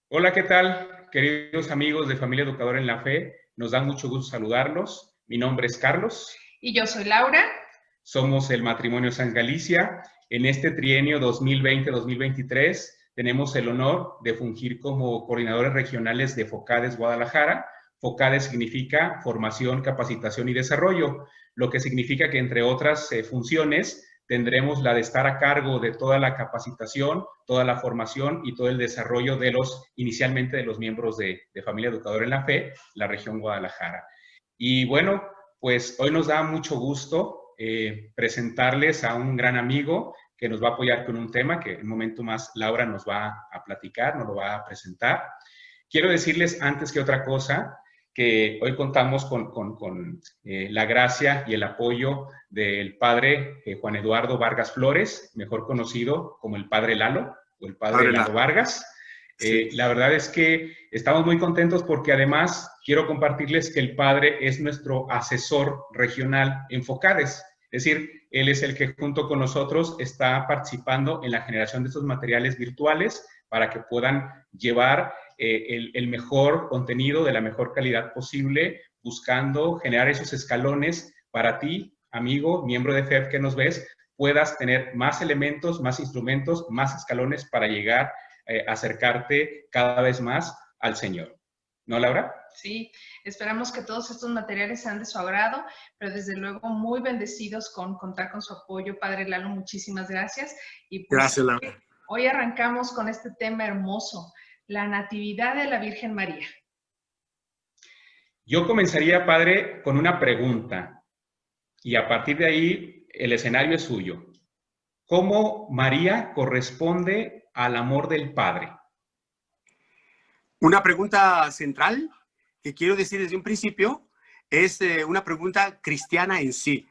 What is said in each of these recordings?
Hola, ¿qué tal, queridos amigos de Familia Educadora en la Fe? Nos da mucho gusto saludarlos. Mi nombre es Carlos. Y yo soy Laura. Somos el Matrimonio San Galicia. En este trienio 2020-2023 tenemos el honor de fungir como coordinadores regionales de FOCADES Guadalajara. FOCADES significa formación, capacitación y desarrollo, lo que significa que entre otras funciones tendremos la de estar a cargo de toda la capacitación, toda la formación y todo el desarrollo inicialmente de los miembros de Familia Educadora en la Fe, la región Guadalajara. Y bueno, pues hoy nos da mucho gusto presentarles a un gran amigo que nos va a apoyar con un tema que en un momento más Laura nos va a platicar, nos lo va a presentar. Quiero decirles antes que otra cosa que hoy contamos con la gracia y el apoyo del padre Juan Eduardo Vargas Flores, mejor conocido como el padre Lalo o el padre Lalo Vargas. Sí. La verdad es que estamos muy contentos porque además quiero compartirles que el padre es nuestro asesor regional en FOCADES. Es decir, él es el que junto con nosotros está participando en la generación de estos materiales virtuales para que puedan llevar el mejor contenido de la mejor calidad posible, buscando generar esos escalones para ti, amigo, miembro de FEF que nos ves, puedas tener más elementos, más instrumentos, más escalones para llegar a acercarte cada vez más al Señor. ¿No, Laura? Sí, esperamos que todos estos materiales sean de su agrado, pero desde luego muy bendecidos con contar con su apoyo. Padre Lalo, muchísimas gracias. Y pues, gracias, Laura. Hoy arrancamos con este tema hermoso, la Natividad de la Virgen María. Yo comenzaría, padre, con una pregunta y a partir de ahí el escenario es suyo. ¿Cómo María corresponde al amor del Padre? Una pregunta central que quiero decir desde un principio es una pregunta cristiana en sí.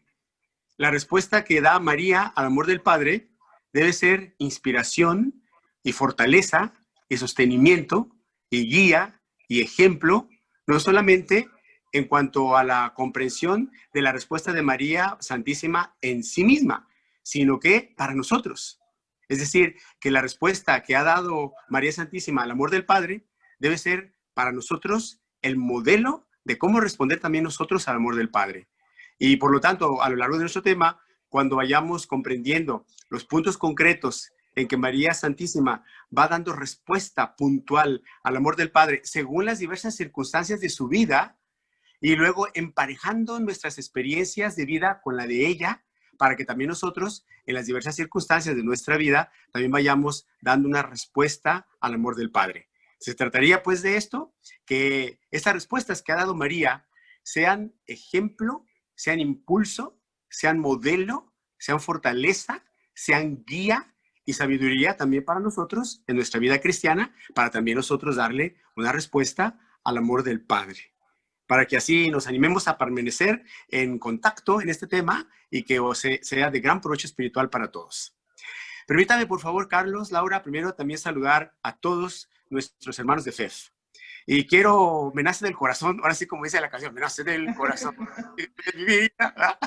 La respuesta que da María al amor del Padre debe ser inspiración y fortaleza y sostenimiento y guía y ejemplo, no solamente en cuanto a la comprensión de la respuesta de María Santísima en sí misma, sino que para nosotros. Es decir, que la respuesta que ha dado María Santísima al amor del Padre debe ser para nosotros el modelo de cómo responder también nosotros al amor del Padre. Y por lo tanto, a lo largo de nuestro tema, cuando vayamos comprendiendo los puntos concretos en que María Santísima va dando respuesta puntual al amor del Padre según las diversas circunstancias de su vida, y luego emparejando nuestras experiencias de vida con la de ella, para que también nosotros, en las diversas circunstancias de nuestra vida, también vayamos dando una respuesta al amor del Padre. Se trataría pues de esto, que estas respuestas que ha dado María sean ejemplo, sean impulso, sean modelo, sean fortaleza, sean guía y sabiduría también para nosotros en nuestra vida cristiana, para también nosotros darle una respuesta al amor del Padre, para que así nos animemos a permanecer en contacto en este tema y que sea de gran provecho espiritual para todos. Permítame, por favor, Carlos, Laura, primero también saludar a todos nuestros hermanos de FEF. Y quiero, me nace del corazón, ahora sí como dice la canción, me nace del corazón de mi vida.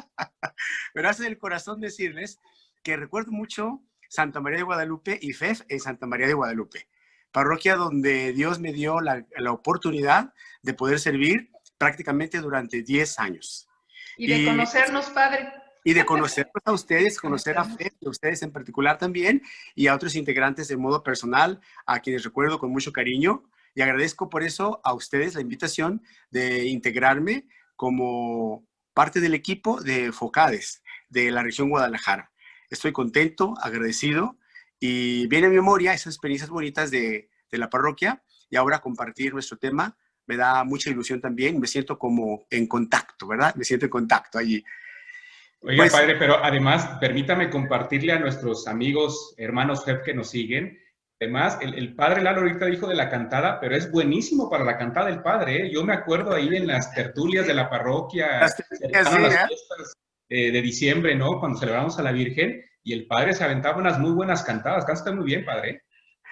Me nace del corazón decirles que recuerdo mucho Santa María de Guadalupe y FEF en Santa María de Guadalupe, parroquia donde Dios me dio la oportunidad de poder servir prácticamente durante 10 años. Y de conocernos, Padre. Y de conocerlos a ustedes, conocer a FEF, a ustedes en particular también, y a otros integrantes de modo personal, a quienes recuerdo con mucho cariño. Y agradezco por eso a ustedes la invitación de integrarme como parte del equipo de FOCADES de la región Guadalajara. Estoy contento, agradecido, y viene a mi memoria esas experiencias bonitas de la parroquia, y ahora compartir nuestro tema me da mucha ilusión también. Me siento como en contacto, ¿verdad? Me siento en contacto allí. Oiga, pues, padre, pero además, permítame compartirle a nuestros amigos, hermanos FEF que nos siguen. Además, el padre Lalo ahorita dijo de la cantada, pero es buenísimo para la cantada del padre, ¿eh? Yo me acuerdo ahí en las tertulias de la parroquia, cercano a las fiestas de diciembre, ¿no? Cuando celebramos a la Virgen, y el padre se aventaba unas muy buenas cantadas. Canta muy bien, padre.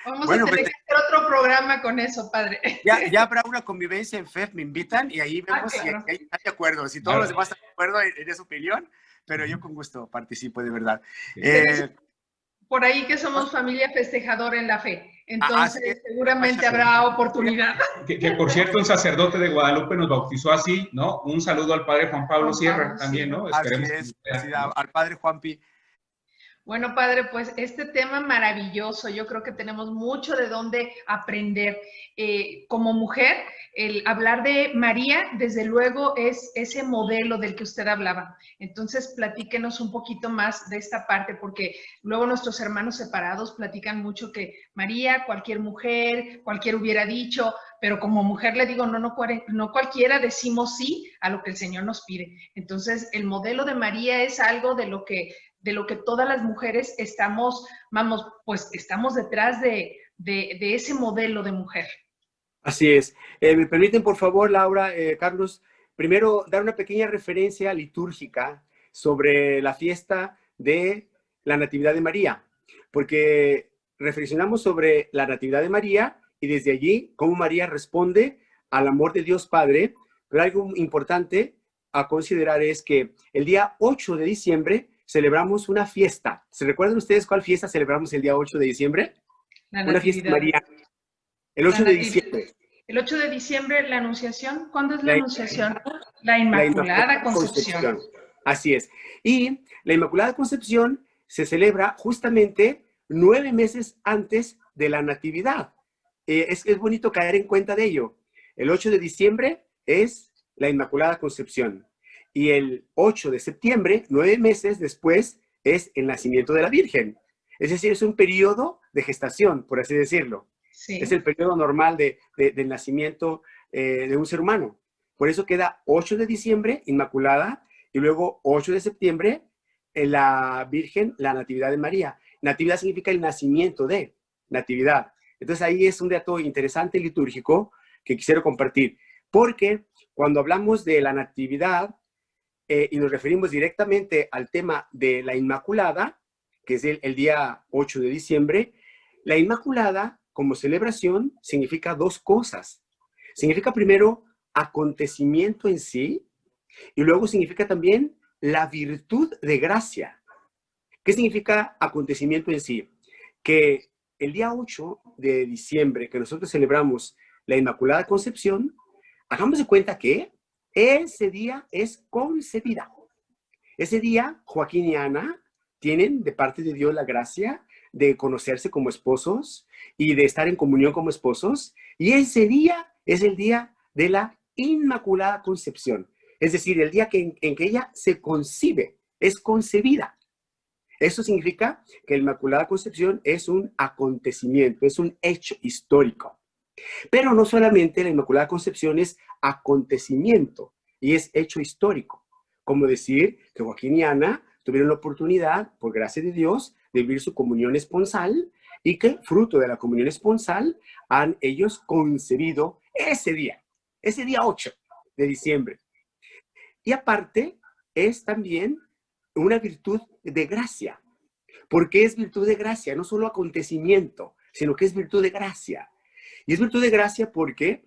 Vamos a tener que hacer otro programa con eso, padre. Ya habrá una convivencia en FEF, me invitan y ahí vemos si hay de acuerdo. Si todos los demás están de acuerdo en esa opinión, pero yo con gusto participo, de verdad. Por ahí que somos familia festejadora en la fe. Entonces, seguramente habrá oportunidad. Que por cierto, un sacerdote de Guadalupe nos bautizó así, ¿no? Un saludo al padre Juan Pablo Sierra también, ¿no? Esperemos así es, al padre Juanpi. Bueno, padre, pues este tema maravilloso, yo creo que tenemos mucho de dónde aprender. Como mujer, el hablar de María, desde luego, es ese modelo del que usted hablaba. Entonces, platíquenos un poquito más de esta parte, porque luego nuestros hermanos separados platican mucho que María, cualquier mujer, cualquiera hubiera dicho, pero como mujer le digo, no cualquiera decimos sí a lo que el Señor nos pide. Entonces, el modelo de María es algo de lo que todas las mujeres estamos, pues estamos detrás de ese modelo de mujer. Así es. ¿Me permiten, por favor, Laura, Carlos, primero dar una pequeña referencia litúrgica sobre la fiesta de la Natividad de María? Porque reflexionamos sobre la Natividad de María y desde allí cómo María responde al amor de Dios Padre, pero algo importante a considerar es que el día 8 de diciembre celebramos una fiesta. ¿Se recuerdan ustedes cuál fiesta celebramos el día 8 de diciembre? Una fiesta mariana. El 8 de diciembre. El 8 de diciembre, la Anunciación. ¿Cuándo es la Anunciación? La Inmaculada Concepción. Así es. Y la Inmaculada Concepción se celebra justamente 9 meses antes de la Natividad. Es bonito caer en cuenta de ello. El 8 de diciembre es la Inmaculada Concepción. Y el 8 de septiembre, 9 meses después, es el nacimiento de la Virgen. Es decir, es un periodo de gestación, por así decirlo. Sí. Es el periodo normal del nacimiento de un ser humano. Por eso queda 8 de diciembre, Inmaculada, y luego 8 de septiembre, la Virgen, la Natividad de María. Natividad significa el nacimiento de Natividad. Entonces ahí es un dato interesante litúrgico que quisiera compartir. Porque cuando hablamos de la Natividad y nos referimos directamente al tema de la Inmaculada, que es el día 8 de diciembre, la Inmaculada como celebración significa dos cosas. Significa primero acontecimiento en sí y luego significa también la virtud de gracia. ¿Qué significa acontecimiento en sí? Que el día 8 de diciembre que nosotros celebramos la Inmaculada Concepción, hagamos de cuenta que ese día es concebida. Ese día Joaquín y Ana tienen de parte de Dios la gracia de conocerse como esposos y de estar en comunión como esposos. Y ese día es el día de la Inmaculada Concepción. Es decir, el día en que ella se concibe, es concebida. Eso significa que la Inmaculada Concepción es un acontecimiento, es un hecho histórico. Pero no solamente la Inmaculada Concepción es acontecimiento y es hecho histórico. Como decir que Joaquín y Ana tuvieron la oportunidad, por gracia de Dios, de vivir su comunión esponsal y que fruto de la comunión esponsal han ellos concebido ese día 8 de diciembre. Y aparte es también una virtud de gracia. ¿Por qué es virtud de gracia? No solo acontecimiento, sino que es virtud de gracia. Y es virtud de gracia porque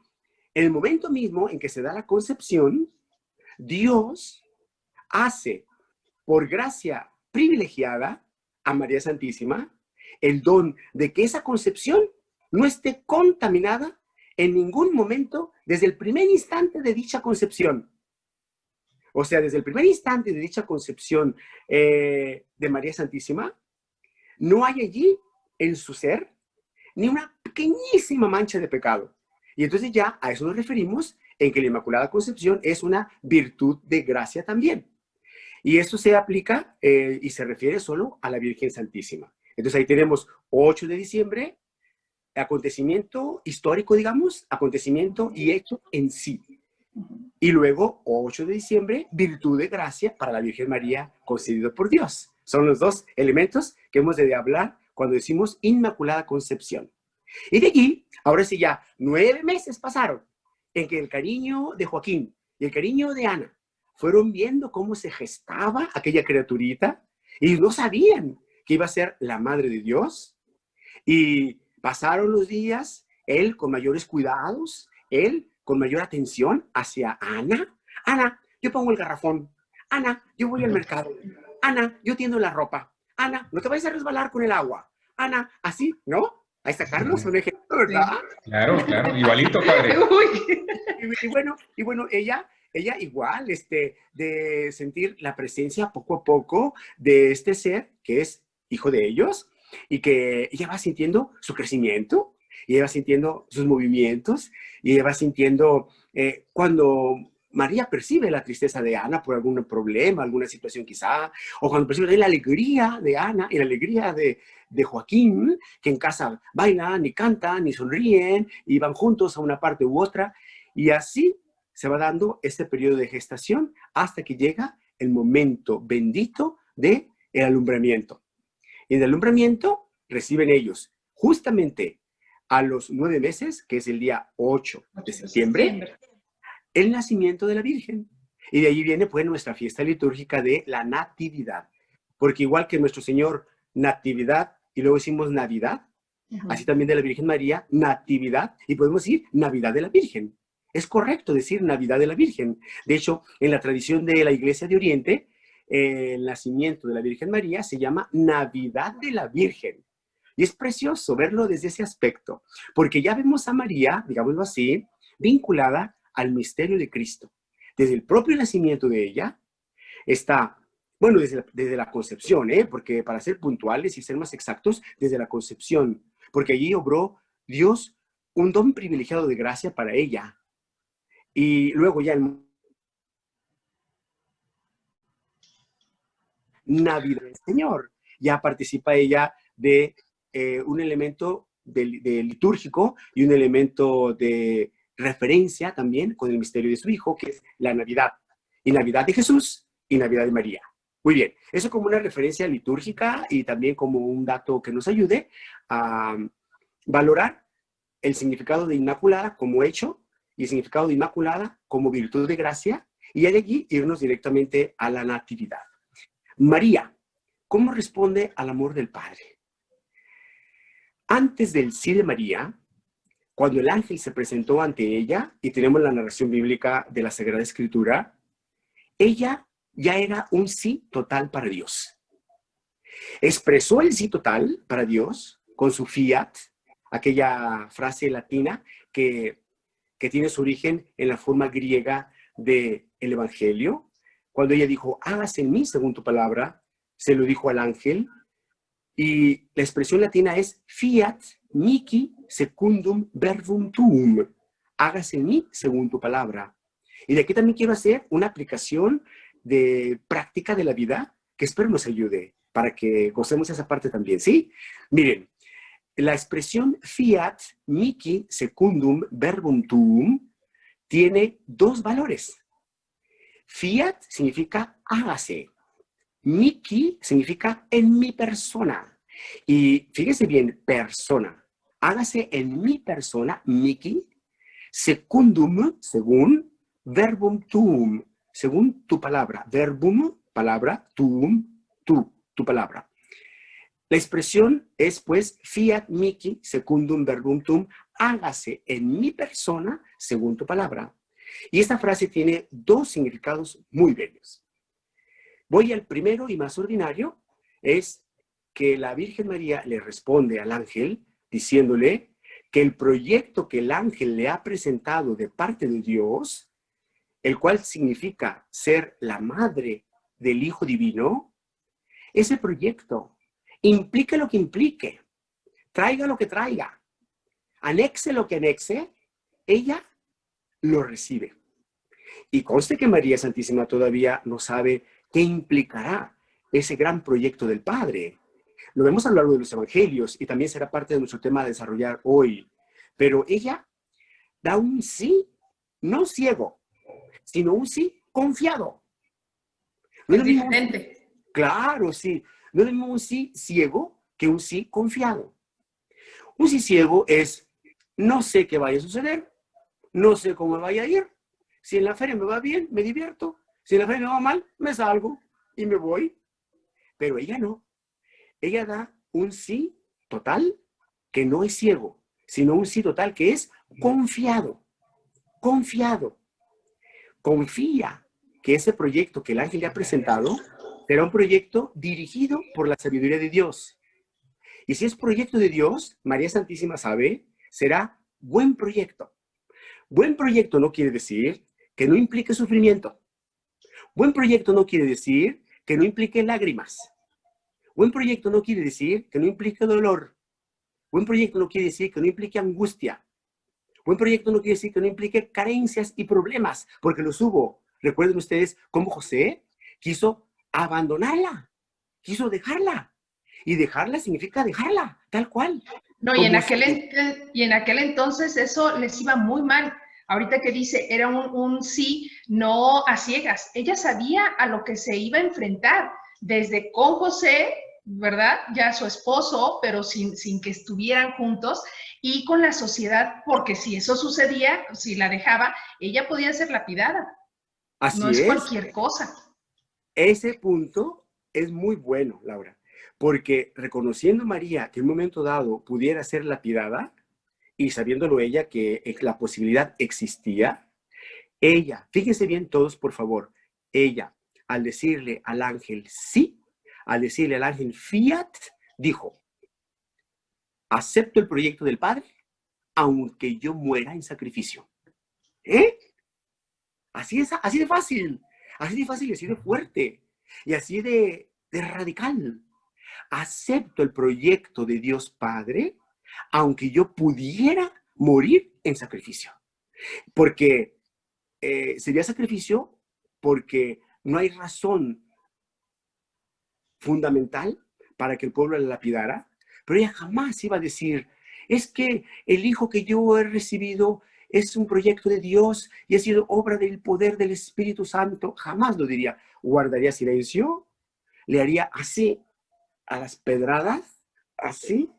en el momento mismo en que se da la concepción, Dios hace por gracia privilegiada a María Santísima el don de que esa concepción no esté contaminada en ningún momento desde el primer instante de dicha concepción. O sea, desde el primer instante de dicha concepción de María Santísima, no hay allí en su ser ni una pequeñísima mancha de pecado. Y entonces ya a eso nos referimos en que la Inmaculada Concepción es una virtud de gracia también. Y esto se aplica y se refiere solo a la Virgen Santísima. Entonces ahí tenemos 8 de diciembre, acontecimiento histórico, digamos, acontecimiento y hecho en sí. Y luego 8 de diciembre, virtud de gracia para la Virgen María concedido por Dios. Son los dos elementos que hemos de hablar cuando decimos Inmaculada Concepción. Y de allí, ahora sí ya, 9 meses pasaron en que el cariño de Joaquín y el cariño de Ana fueron viendo cómo se gestaba aquella criaturita y no sabían que iba a ser la Madre de Dios. Y pasaron los días, él con mayores cuidados, él con mayor atención hacia Ana. Ana, yo pongo el garrafón. Ana, yo voy al mercado. Ana, yo tiendo la ropa. Ana, no te vayas a resbalar con el agua. Ana, así, ¿no? Ahí está Carlos, un ejemplo, ¿verdad? Claro, claro, igualito, padre. Uy. Y bueno, ella igual, de sentir la presencia poco a poco de este ser que es hijo de ellos y que ella va sintiendo su crecimiento, y ella va sintiendo sus movimientos, y ella va sintiendo cuando María percibe la tristeza de Ana por algún problema, alguna situación quizá, o cuando percibe la alegría de Ana y la alegría de Joaquín, que en casa bailan, ni cantan, ni sonríen, y van juntos a una parte u otra, y así se va dando este periodo de gestación hasta que llega el momento bendito del alumbramiento. Y en el alumbramiento reciben ellos justamente a los 9 meses, que es el día 8 de septiembre, el nacimiento de la Virgen. Y de ahí viene pues nuestra fiesta litúrgica de la Natividad. Porque igual que nuestro Señor, Natividad, y luego decimos Navidad, así también de la Virgen María, Natividad, y podemos decir Navidad de la Virgen. Es correcto decir Navidad de la Virgen. De hecho, en la tradición de la Iglesia de Oriente, el nacimiento de la Virgen María se llama Navidad de la Virgen. Y es precioso verlo desde ese aspecto, porque ya vemos a María, digámoslo así, vinculada al misterio de Cristo. Desde el propio nacimiento de ella está, bueno, desde la concepción, porque para ser puntuales y ser más exactos, desde la concepción, porque allí obró Dios un don privilegiado de gracia para ella. Y luego ya en Navidad del Señor, ya participa ella de un elemento de litúrgico y un elemento de referencia también con el misterio de su Hijo, que es la Navidad. Y Navidad de Jesús y Navidad de María. Muy bien, eso como una referencia litúrgica y también como un dato que nos ayude a valorar el significado de Inmaculada como hecho y el significado de Inmaculada como virtud de gracia, y de allí irnos directamente a la Natividad. María, ¿cómo responde al amor del Padre? Antes del sí de María, cuando el ángel se presentó ante ella, y tenemos la narración bíblica de la Sagrada Escritura, ella ya era un sí total para Dios. Expresó el sí total para Dios con su fiat, aquella frase latina que tiene su origen en la forma griega del Evangelio. Cuando ella dijo, hágase en mí según tu palabra, se lo dijo al ángel. Y la expresión latina es fiat mihi secundum verbum tuum. Hágase en mí según tu palabra. Y de aquí también quiero hacer una aplicación de práctica de la vida que espero nos ayude para que gocemos esa parte también, ¿sí? Miren, la expresión fiat mihi secundum verbum tuum tiene dos valores. Fiat significa hágase. Mihi significa en mi persona. Y fíjese bien, persona. Hágase en mi persona, mihi, secundum, según, verbum tuum, según tu palabra. Verbum, palabra, tuum, tu palabra. La expresión es, pues, fiat mihi secundum verbum tuum, hágase en mi persona según tu palabra. Y esta frase tiene dos significados muy bellos. Voy al primero y más ordinario, es que la Virgen María le responde al ángel diciéndole que el proyecto que el ángel le ha presentado de parte de Dios, el cual significa ser la madre del Hijo Divino, ese proyecto implique lo que implique, traiga lo que traiga, anexe lo que anexe, ella lo recibe. Y conste que María Santísima todavía no sabe qué implicará ese gran proyecto del Padre. Lo vemos a lo largo de los evangelios y también será parte de nuestro tema a desarrollar hoy. Pero ella da un sí, no ciego, sino un sí confiado. No es diferente. Claro, sí. No es lo mismo un sí ciego que un sí confiado. Un sí ciego es, no sé qué vaya a suceder, no sé cómo me vaya a ir. Si en la feria me va bien, me divierto. Si en la feria me va mal, me salgo y me voy. Pero ella no. Ella da un sí total que no es ciego, sino un sí total que es confiado. Confiado. Confía que ese proyecto que el ángel le ha presentado será un proyecto dirigido por la sabiduría de Dios. Y si es proyecto de Dios, María Santísima sabe, será buen proyecto. Buen proyecto no quiere decir que no implique sufrimiento. Buen proyecto no quiere decir que no implique lágrimas. Buen proyecto no quiere decir que no implique dolor. Buen proyecto no quiere decir que no implique angustia. Buen proyecto no quiere decir que no implique carencias y problemas, porque los hubo. Recuerden ustedes cómo José quiso abandonarla, quiso dejarla. Y dejarla significa dejarla, tal cual. No, y en aquel entonces eso les iba muy mal. Ahorita que dice, era un sí, no a ciegas. Ella sabía a lo que se iba a enfrentar, desde con José, ¿verdad? Ya su esposo, pero sin que estuvieran juntos, y con la sociedad, porque si eso sucedía, si la dejaba, ella podía ser lapidada. No Así es es. cualquier cosa. Ese punto es muy bueno, Laura, porque reconociendo María que en un momento dado pudiera ser lapidada y sabiéndolo ella que la posibilidad existía, ella, fíjense bien todos por favor, ella al decirle al ángel sí, al decirle al ángel fiat, dijo, acepto el proyecto del Padre, aunque yo muera en sacrificio. ¿Eh? Así de fácil, así de fácil y así de fuerte, y así de radical. Acepto el proyecto de Dios Padre, aunque yo pudiera morir en sacrificio. Porque sería sacrificio porque no hay razón fundamental para que el pueblo la lapidara, pero ella jamás iba a decir, es que el hijo que yo he recibido es un proyecto de Dios y ha sido obra del poder del Espíritu Santo. Jamás lo diría. Guardaría silencio, le haría así a las pedradas, así,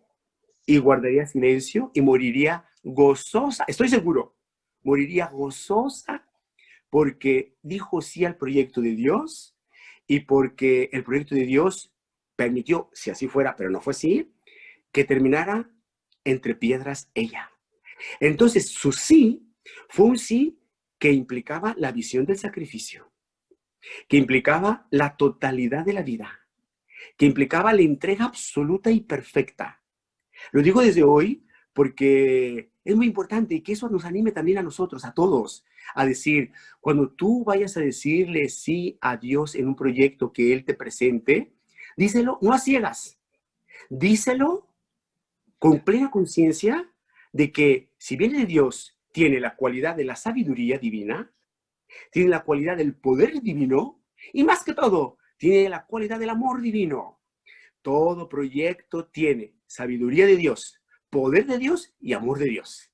y guardaría silencio y moriría gozosa. Estoy seguro, moriría gozosa porque dijo sí al proyecto de Dios y porque el proyecto de Dios permitió, si así fuera, pero no fue así, que terminara entre piedras ella. Entonces, su sí fue un sí que implicaba la visión del sacrificio, que implicaba la totalidad de la vida, que implicaba la entrega absoluta y perfecta. Lo digo desde hoy porque es muy importante y que eso nos anime también a nosotros, a todos, a decir, cuando tú vayas a decirle sí a Dios en un proyecto que Él te presente, díselo no a ciegas, díselo con plena conciencia de que si viene de Dios, tiene la cualidad de la sabiduría divina, tiene la cualidad del poder divino y más que todo, tiene la cualidad del amor divino. Todo proyecto tiene sabiduría de Dios, poder de Dios y amor de Dios.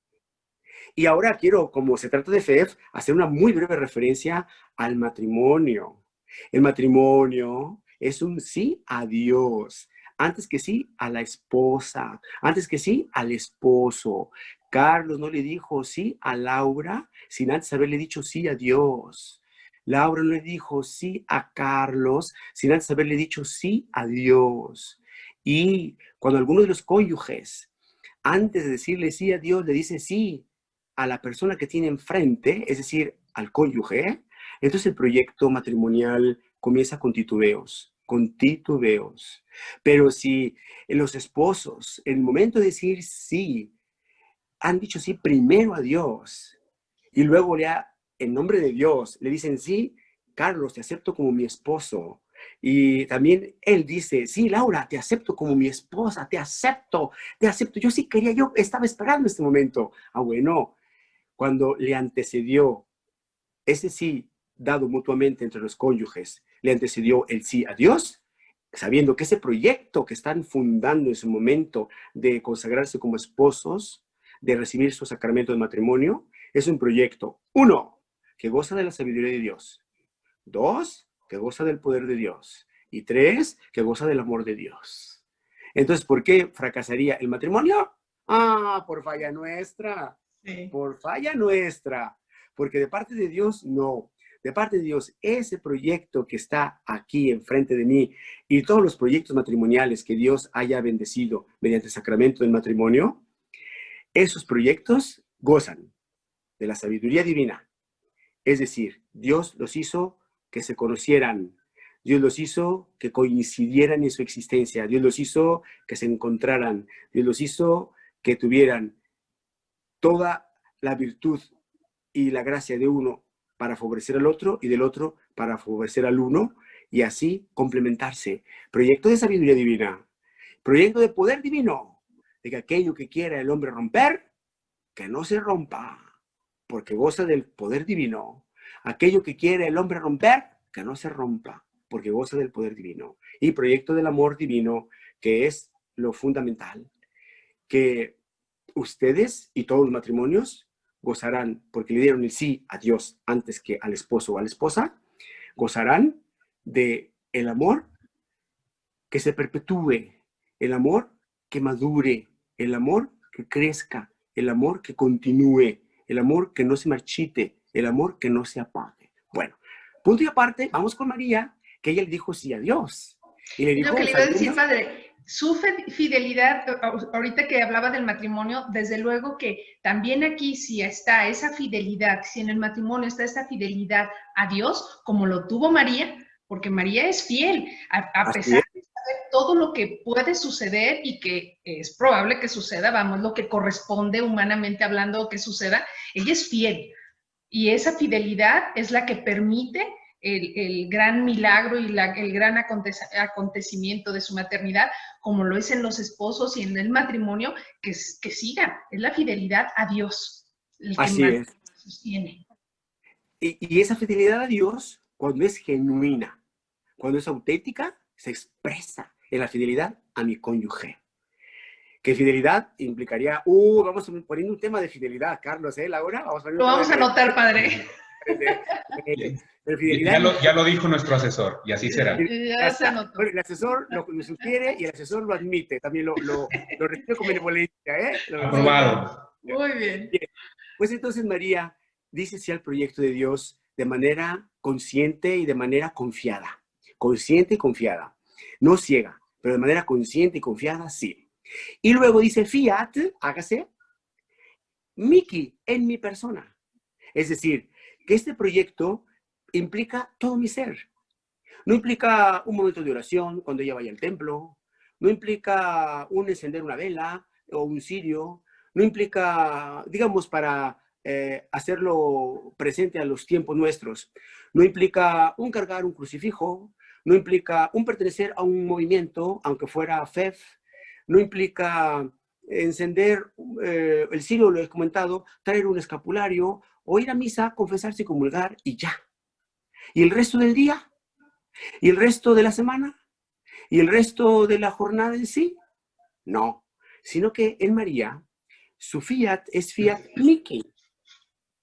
Y ahora quiero, como se trata de FEF, hacer una muy breve referencia al matrimonio. El matrimonio es un sí a Dios, antes que sí a la esposa, antes que sí al esposo. Carlos no le dijo sí a Laura sin antes haberle dicho sí a Dios. Laura no le dijo sí a Carlos sin antes haberle dicho sí a Dios. Y cuando alguno de los cónyuges, antes de decirle sí a Dios, le dice sí a la persona que tiene enfrente, es decir, al cónyuge, entonces el proyecto matrimonial comienza con titubeos, con titubeos. Pero si los esposos, en el momento de decir sí, han dicho sí primero a Dios y luego en nombre de Dios le dicen sí, Carlos, te acepto como mi esposo. Y también él dice, sí, Laura, te acepto como mi esposa, te acepto. Yo sí quería, yo estaba esperando este momento. Ah, bueno, cuando le antecedió ese sí dado mutuamente entre los cónyuges, le antecedió el sí a Dios, sabiendo que ese proyecto que están fundando en su momento de consagrarse como esposos, de recibir su sacramento de matrimonio, es un proyecto, 1, que goza de la sabiduría de Dios, 2, que goza del poder de Dios, y 3, que goza del amor de Dios. Entonces, ¿por qué fracasaría el matrimonio? Ah, por falla nuestra. Sí. Por falla nuestra. Porque de parte de Dios, no. De parte de Dios, ese proyecto que está aquí enfrente de mí y todos los proyectos matrimoniales que Dios haya bendecido mediante el sacramento del matrimonio, esos proyectos gozan de la sabiduría divina. Es decir, Dios los hizo que se conocieran. Dios los hizo que coincidieran en su existencia. Dios los hizo que se encontraran. Dios los hizo que tuvieran toda la virtud y la gracia de uno para favorecer al otro y del otro para favorecer al uno y así complementarse. Proyecto de sabiduría divina, proyecto de poder divino, de que aquello que quiera el hombre romper, que no se rompa, porque goza del poder divino. Aquello que quiere el hombre romper, que no se rompa, porque goza del poder divino. Y proyecto del amor divino, que es lo fundamental, que ustedes y todos los matrimonios gozarán, porque le dieron el sí a Dios antes que al esposo o a la esposa, gozarán de el amor que se perpetúe, el amor que madure, el amor que crezca, el amor que continúe, el amor que no se marchite, el amor que no se apague. Bueno, punto y aparte, vamos con María, que ella le dijo sí a Dios. Y le dijo, lo que le iba a decir, padre, su fidelidad, ahorita que hablaba del matrimonio, desde luego que también aquí sí está esa fidelidad, si en el matrimonio está esa fidelidad a Dios, como lo tuvo María, porque María es fiel, a pesar de saber todo lo que puede suceder y que es probable que suceda, vamos, lo que corresponde humanamente hablando que suceda, ella es fiel. Y esa fidelidad es la que permite el gran milagro y el gran acontecimiento de su maternidad, como lo es en los esposos y en el matrimonio, que sigan. Es la fidelidad a Dios el que así es. sostiene. Y esa fidelidad a Dios, cuando es genuina, cuando es auténtica, se expresa en la fidelidad a mi cónyuge. Que fidelidad implicaría, vamos poniendo un tema de fidelidad, Carlos, Laura, lo vamos a anotar, padre. Ya lo dijo nuestro asesor, y así será. Ya se anotó. El asesor lo sugiere y el asesor lo admite, también lo recibe con benevolencia, Aprobado. Muy bien. Pues entonces María dice sí al proyecto de Dios de manera consciente y de manera confiada. Consciente y confiada. No ciega, pero de manera consciente y confiada, sí. Y luego dice, fiat, hágase, Miki, en mi persona. Es decir, que este proyecto implica todo mi ser. No implica un momento de oración cuando ella vaya al templo. No implica encender una vela o un cirio. No implica, digamos, para hacerlo presente a los tiempos nuestros. No implica cargar un crucifijo. No implica pertenecer a un movimiento, aunque fuera FEF. No implica encender el cirio, lo he comentado, traer un escapulario o ir a misa, confesarse y comulgar y ya. ¿Y el resto del día? ¿Y el resto de la semana? ¿Y el resto de la jornada en sí? No, sino que en María su fiat es fiat Miki,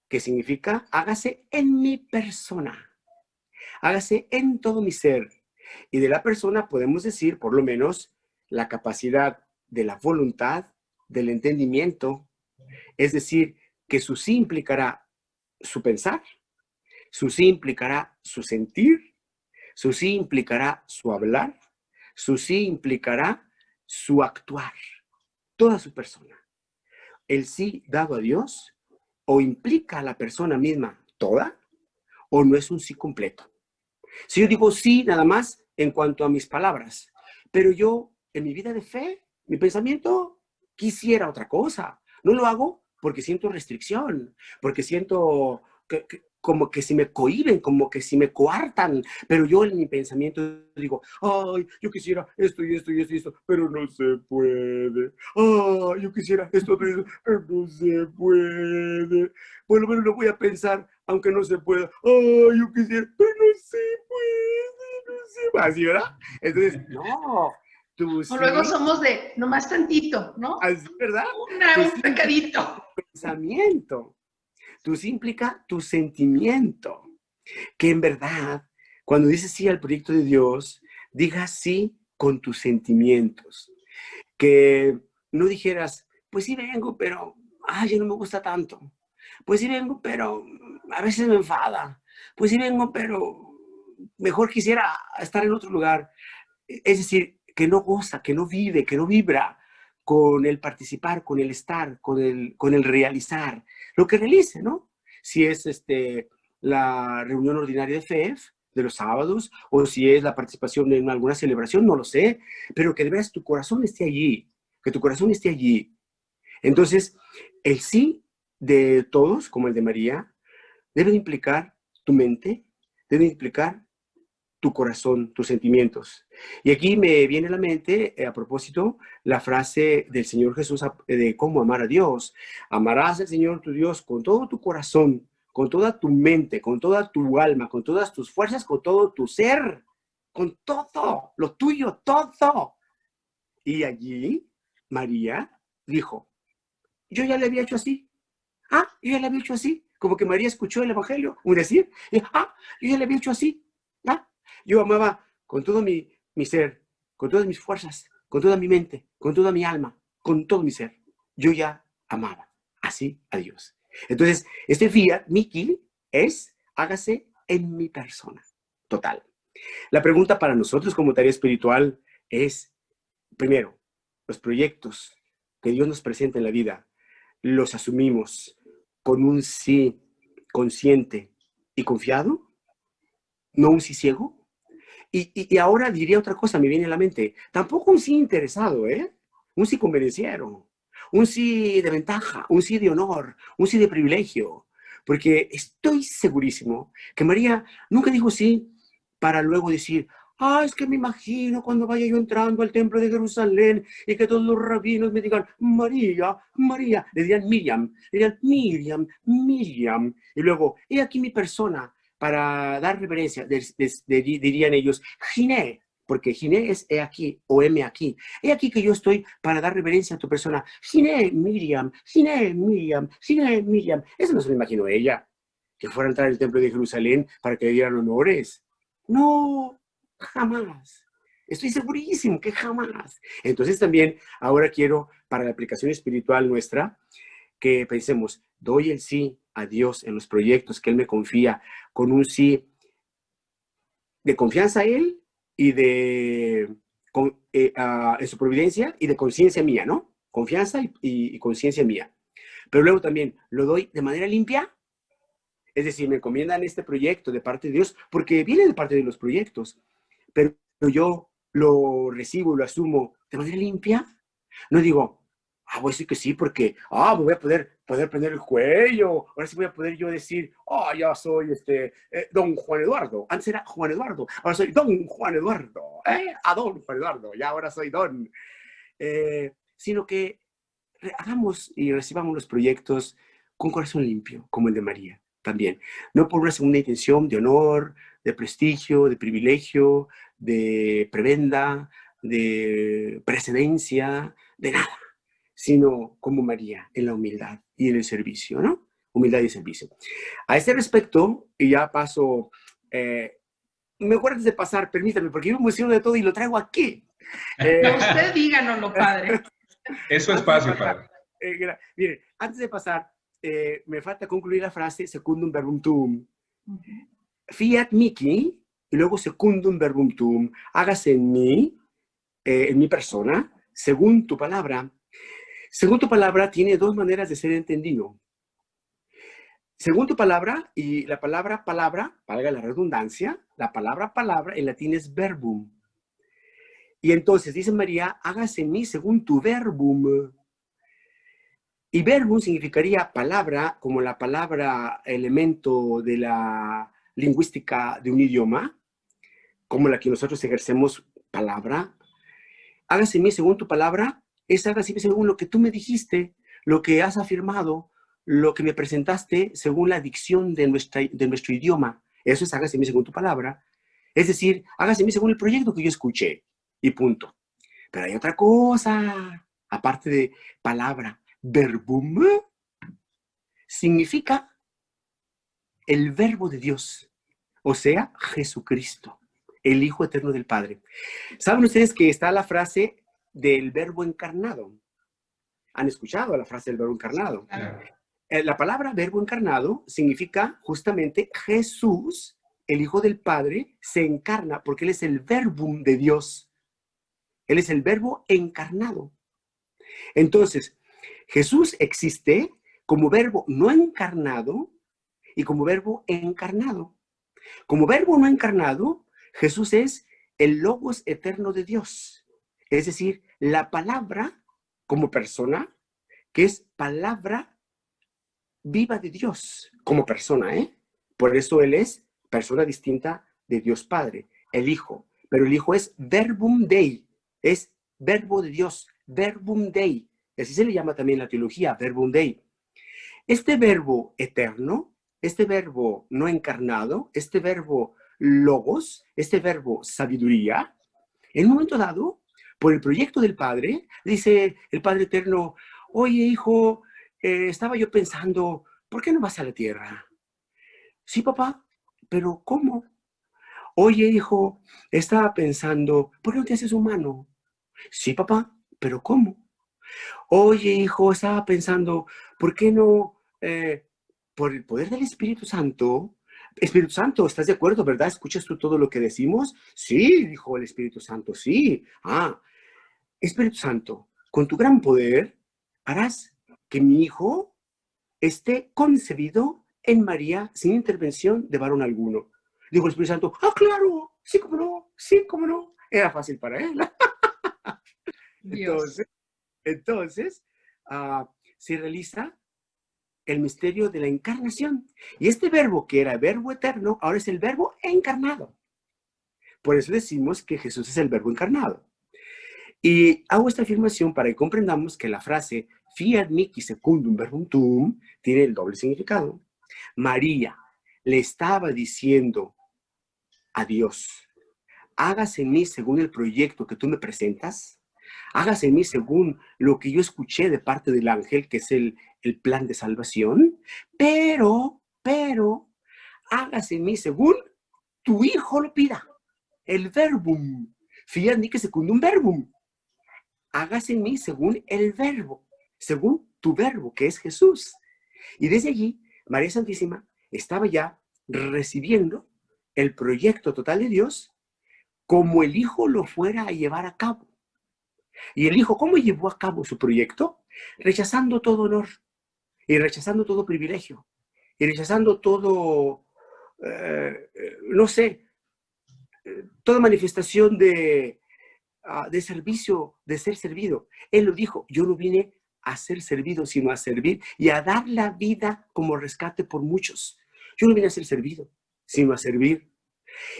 que significa hágase en mi persona, hágase en todo mi ser. Y de la persona podemos decir, por lo menos, la capacidad de la voluntad, del entendimiento, es decir, que su sí implicará su pensar, su sí implicará su sentir, su sí implicará su hablar, su sí implicará su actuar, toda su persona. El sí dado a Dios o implica a la persona misma toda o no es un sí completo. Si yo digo sí nada más en cuanto a mis palabras, pero yo en mi vida de fe, mi pensamiento quisiera otra cosa. No lo hago porque siento restricción, porque siento como que si me cohíben, como que si me coartan, pero yo en mi pensamiento digo, ay, yo quisiera esto y esto y esto y esto, pero no se puede. Ay, yo quisiera esto y esto, pero no se puede. Por lo menos lo voy a pensar, aunque no se pueda. Ay, yo quisiera, pero no se puede, no se puede. Así, ¿verdad? Entonces, no. O luego somos de nomás tantito, ¿no? Así, ¿verdad? Un pecadito. Pensamiento. Tú sí implica tu sentimiento. Que en verdad, cuando dices sí al proyecto de Dios, digas sí con tus sentimientos. Que no dijeras, pues sí vengo, pero ay, no me gusta tanto. Pues sí vengo, pero a veces me enfada. Pues sí vengo, pero mejor quisiera estar en otro lugar. Es decir, que no goza, que no vive, que no vibra con el participar, con el estar, con el realizar, lo que realice, ¿no? Si es la reunión ordinaria de FEF, de los sábados, o si es la participación en alguna celebración, no lo sé, pero que de veras tu corazón esté allí, que tu corazón esté allí. Entonces, el sí de todos, como el de María, debe de implicar tu mente, debe de implicar tu corazón, tus sentimientos. Y aquí me viene a la mente, a propósito, la frase del Señor Jesús de cómo amar a Dios. Amarás al Señor tu Dios con todo tu corazón, con toda tu mente, con toda tu alma, con todas tus fuerzas, con todo tu ser, con todo, lo tuyo, todo. Y allí María dijo, yo ya le había hecho así. Yo ya le había hecho así. Como que María escuchó el Evangelio, un decir, yo ya le había hecho así. Yo amaba con todo mi ser, con todas mis fuerzas, con toda mi mente, con toda mi alma, con todo mi ser. Yo ya amaba así a Dios. Entonces, este fiat, Miki, es hágase en mi persona. Total. La pregunta para nosotros como tarea espiritual es, primero, los proyectos que Dios nos presenta en la vida, ¿los asumimos con un sí consciente y confiado? ¿No un sí ciego? Y ahora diría otra cosa, me viene a la mente. Tampoco un sí interesado, ¿eh? Un sí convenenciero, un sí de ventaja, un sí de honor, un sí de privilegio. Porque estoy segurísimo que María nunca dijo sí para luego decir, es que me imagino cuando vaya yo entrando al templo de Jerusalén y que todos los rabinos me digan, María, María, le dirán Miriam, Miriam. Y luego, he aquí mi persona, para dar reverencia, dirían ellos, Giné, porque Giné es he aquí o heme aquí. He aquí que yo estoy para dar reverencia a tu persona. Giné, Miriam, Giné, Miriam, Giné, Miriam. Eso no se lo imaginó ella, que fuera a entrar al templo de Jerusalén para que le dieran honores. No, jamás. Estoy segurísimo que jamás. Entonces también ahora quiero, para la aplicación espiritual nuestra, que pensemos, doy el sí a Dios en los proyectos que Él me confía, con un sí de confianza a Él y en su providencia y de conciencia mía, ¿no? Confianza y conciencia mía. Pero luego también, ¿lo doy de manera limpia? Es decir, me encomiendan este proyecto de parte de Dios, porque viene de parte de los proyectos, pero yo lo recibo, lo asumo de manera limpia. No digo, voy a decir que sí porque, me voy a poder prender el cuello. Ahora sí voy a poder yo decir, ya soy don Juan Eduardo. Antes era Juan Eduardo, ahora soy don Juan Eduardo. A don Juan Eduardo, ya ahora soy don. Sino que hagamos y recibamos los proyectos con corazón limpio, como el de María también. No por una segunda intención de honor, de prestigio, de privilegio, de prebenda, de precedencia, de nada, sino como María, en la humildad y en el servicio, ¿no? Humildad y servicio. A este respecto, y ya paso, mejor antes de pasar, permítame, porque yo me emociono de todo y lo traigo aquí. Usted díganoslo, padre. Es su espacio, padre. Miren, antes de pasar, me falta concluir la frase secundum verbum tuum. Fiat Miki, y luego secundum verbum tuum. Hágase en mí, en mi persona, según tu palabra. Según tu palabra tiene dos maneras de ser entendido. Según tu palabra, y la palabra valga la redundancia, la palabra en latín es verbum. Y entonces dice María, hágase en mí según tu verbum. Y verbum significaría palabra, como la palabra elemento de la lingüística de un idioma, como la que nosotros ejercemos palabra. Hágase en mí según tu palabra, es hágase en mí según lo que tú me dijiste, lo que has afirmado, lo que me presentaste según la dicción de nuestro idioma. Eso es hágase en mí según tu palabra. Es decir, hágase en mí según el proyecto que yo escuché. Y punto. Pero hay otra cosa, aparte de palabra. Verbum significa el verbo de Dios, o sea, Jesucristo, el Hijo eterno del Padre. ¿Saben ustedes que está la frase del verbo encarnado? ¿Han escuchado la frase del verbo encarnado? Claro. La palabra verbo encarnado significa justamente Jesús, el Hijo del Padre, se encarna porque Él es el verbum de Dios. Él es el verbo encarnado. Entonces, Jesús existe como verbo no encarnado y como verbo encarnado. Como verbo no encarnado, Jesús es el logos eterno de Dios. Es decir, la palabra como persona, que es palabra viva de Dios como persona, ¿eh? Por eso Él es persona distinta de Dios Padre, el Hijo. Pero el Hijo es verbum Dei, es verbo de Dios, verbum Dei. Así se le llama también en la teología, verbum Dei. Este verbo eterno, este verbo no encarnado, este verbo logos, este verbo sabiduría, en un momento dado, por el proyecto del Padre, dice el Padre Eterno, oye hijo, estaba yo pensando, ¿por qué no vas a la tierra? Sí, papá, pero ¿cómo? Oye hijo, estaba pensando, ¿por qué no te haces humano? Sí, papá, pero ¿cómo? Oye hijo, estaba pensando, ¿por qué no, por el poder del Espíritu Santo? Espíritu Santo, ¿estás de acuerdo, verdad? ¿Escuchas tú todo lo que decimos? Sí, dijo el Espíritu Santo, sí. Espíritu Santo, con tu gran poder harás que mi hijo esté concebido en María sin intervención de varón alguno. Dijo el Espíritu Santo, claro, sí, cómo no, sí, cómo no. Era fácil para él. Dios. Entonces se realiza el misterio de la encarnación. Y este verbo, que era verbo eterno, ahora es el verbo encarnado. Por eso decimos que Jesús es el verbo encarnado. Y hago esta afirmación para que comprendamos que la frase fiat mihi secundum verbum tuum tiene el doble significado. María le estaba diciendo a Dios, hágase en mí según el proyecto que tú me presentas, hágase en mí según lo que yo escuché de parte del ángel, que es el plan de salvación, pero, hágase en mí según tu hijo lo pida. El verbum, fiat mihi secundum verbum. Hágase en mí según el verbo, según tu verbo, que es Jesús. Y desde allí, María Santísima estaba ya recibiendo el proyecto total de Dios como el Hijo lo fuera a llevar a cabo. Y el Hijo, ¿cómo llevó a cabo su proyecto? Rechazando todo honor, y rechazando todo privilegio, y rechazando todo, no sé, toda manifestación de servicio, de ser servido. Él lo dijo, yo no vine a ser servido, sino a servir y a dar la vida como rescate por muchos. Yo no vine a ser servido, sino a servir.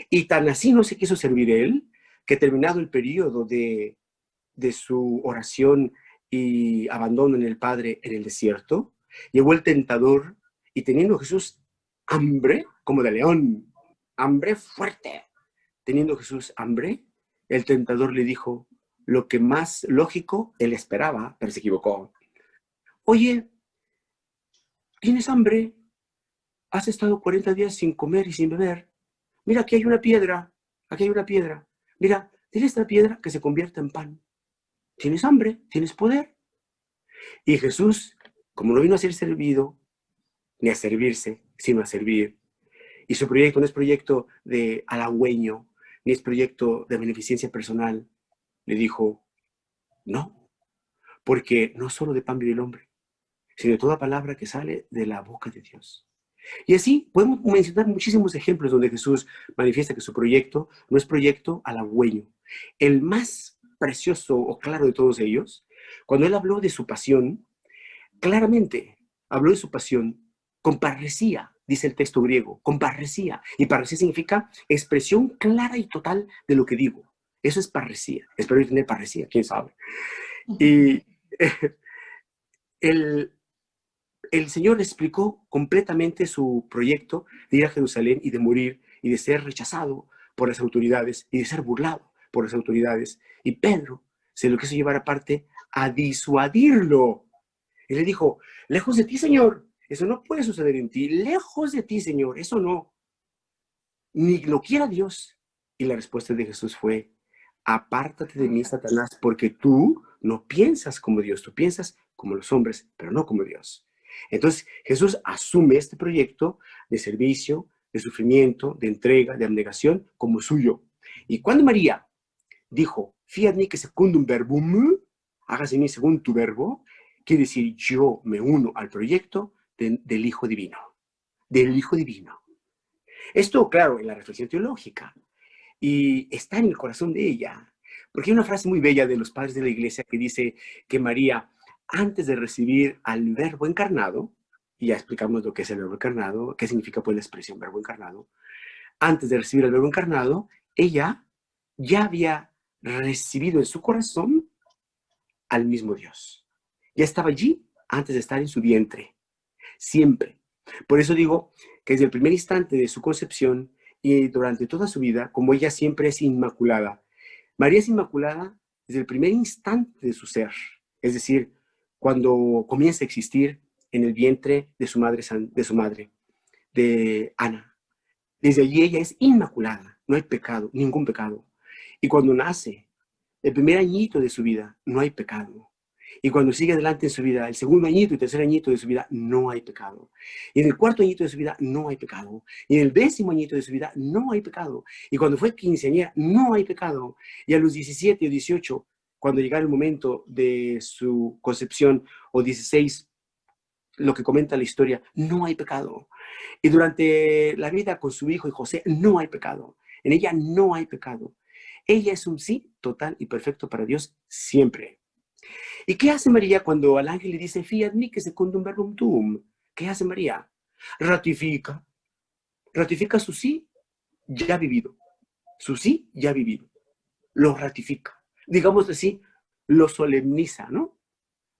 Y tan así no se quiso servir él, que terminado el periodo de su oración y abandono en el Padre en el desierto, llegó el tentador y teniendo Jesús hambre, como de león, hambre fuerte, teniendo Jesús hambre, el tentador le dijo lo que más lógico él esperaba, pero se equivocó. Oye, ¿tienes hambre? Has estado 40 días sin comer y sin beber. Mira, aquí hay una piedra, aquí hay una piedra. Mira, tienes esta piedra que se convierte en pan. ¿Tienes hambre? ¿Tienes poder? Y Jesús, como no vino a ser servido, ni a servirse, sino a servir, y su proyecto no es proyecto de halagüeño, ni es proyecto de beneficencia personal, le dijo, no, porque no solo de pan vive el hombre, sino de toda palabra que sale de la boca de Dios. Y así podemos mencionar muchísimos ejemplos donde Jesús manifiesta que su proyecto no es proyecto halagüeño. El más precioso o claro de todos ellos, cuando él habló de su pasión, claramente habló de su pasión con parresía, dice el texto griego, con parresía. Y parresía significa expresión clara y total de lo que digo. Eso es parresía. Espero tener parresía, quién sabe. Y el Señor explicó completamente su proyecto de ir a Jerusalén y de morir y de ser rechazado por las autoridades y de ser burlado por las autoridades. Y Pedro se lo quiso llevar aparte a disuadirlo. Y le dijo, lejos de ti, Señor, eso no puede suceder en ti. Lejos de ti, Señor, eso no. Ni lo quiera Dios. Y la respuesta de Jesús fue, apártate de mí, Satanás, porque tú no piensas como Dios, tú piensas como los hombres, pero no como Dios. Entonces Jesús asume este proyecto de servicio, de sufrimiento, de entrega, de abnegación como suyo. Y cuando María dijo, fiat mihi secundum verbum, hágase en mí según tu verbo, quiere decir yo me uno al proyecto del Hijo Divino, del Hijo Divino. Esto, claro, en la reflexión teológica. Y está en el corazón de ella. Porque hay una frase muy bella de los padres de la iglesia que dice que María, antes de recibir al Verbo encarnado, y ya explicamos lo que es el Verbo encarnado, qué significa pues la expresión Verbo encarnado, antes de recibir al Verbo encarnado, ella ya había recibido en su corazón al mismo Dios. Ya estaba allí antes de estar en su vientre, siempre. Por eso digo que desde el primer instante de su concepción y durante toda su vida, como ella siempre es inmaculada, María es inmaculada desde el primer instante de su ser, es decir, cuando comienza a existir en el vientre de su madre, de Ana. Desde allí ella es inmaculada, no hay pecado, ningún pecado. Y cuando nace, el primer añito de su vida, no hay pecado. Y cuando sigue adelante en su vida, el segundo añito y tercer añito de su vida, no hay pecado. Y en el cuarto añito de su vida, no hay pecado. Y en el 10º añito de su vida, no hay pecado. Y cuando fue quinceañera, no hay pecado. Y a los 17 o 18, cuando llegara el momento de su concepción, o 16, lo que comenta la historia, no hay pecado. Y durante la vida con su hijo y José, no hay pecado. En ella no hay pecado. Ella es un sí total y perfecto para Dios siempre. ¿Y qué hace María cuando al ángel le dice, fiat mihi secundum verbum tuum? ¿Qué hace María? Ratifica. Ratifica su sí ya vivido. Su sí ya vivido. Lo ratifica. Digamos así, lo solemniza, ¿no?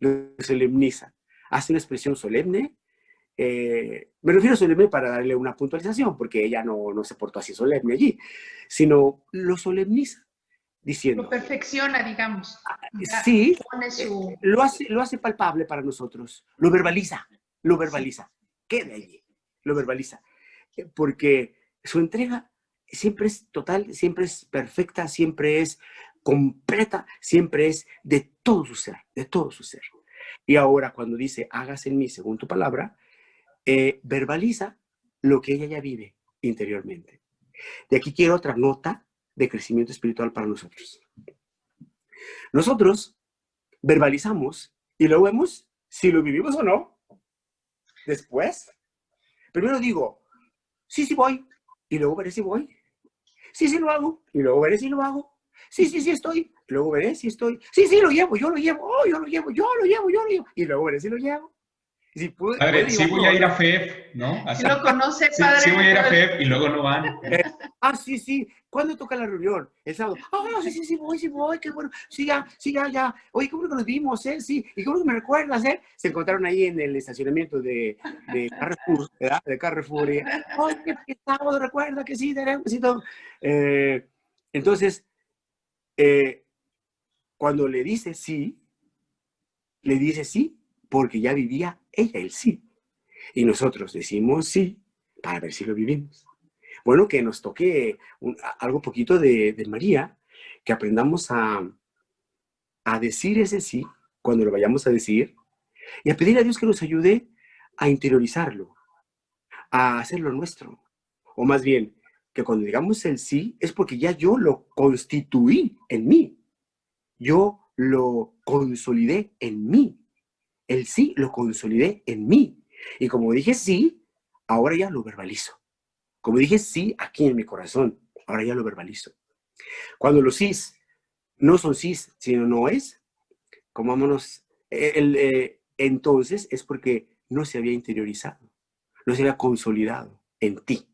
Lo solemniza. Hace una expresión solemne. Me refiero a solemne para darle una puntualización, porque ella no se portó así solemne allí, sino lo solemniza, diciendo. Lo perfecciona, digamos. Sí, Pone su... lo hace palpable para nosotros, lo verbaliza, queda allí, lo verbaliza, porque su entrega siempre es total, siempre es perfecta, siempre es completa, siempre es de todo su ser, de todo su ser. Y ahora cuando dice, hágase en mí según tu palabra, verbaliza lo que ella ya vive interiormente. De aquí quiero otra nota de crecimiento espiritual para nosotros. Nosotros verbalizamos y luego vemos si lo vivimos o no. Después, primero digo, sí, sí voy, y luego veré si voy. Sí, sí lo hago, y luego veré si lo hago. Sí, sí, sí estoy, luego veré si estoy. Sí, sí, lo llevo, yo lo llevo, oh, yo lo llevo, y luego veré si lo llevo. Si Padre, sí voy a ir a FEF, ¿no? Si lo conoce, padre. Sí voy a ir a FEF y luego no van. Sí, sí. ¿Cuándo toca la reunión? El sábado. Sí, sí, voy, qué bueno. Sí, ya. Oye, qué bueno que nos vimos, ¿eh? Sí, y qué bueno que me recuerdas, ¿eh? Se encontraron ahí en el estacionamiento de Carrefour, ¿verdad? De Carrefour. Oye, qué sábado, recuerda que sí, tenemos y todo. Entonces, cuando le dice sí porque ya vivía ella el sí. Y nosotros decimos sí para ver si lo vivimos. Bueno, que nos toque algo poquito de María, que aprendamos a decir ese sí cuando lo vayamos a decir y a pedir a Dios que nos ayude a interiorizarlo, a hacerlo nuestro. O más bien, que cuando digamos el sí es porque ya yo lo constituí en mí. Yo lo consolidé en mí. El sí lo consolidé en mí. Y como dije sí, ahora ya lo verbalizo. Como dije sí aquí en mi corazón, ahora ya lo verbalizo. Cuando los sís no son sís, sino no es, comámonos, entonces es porque no se había interiorizado, no se había consolidado en ti.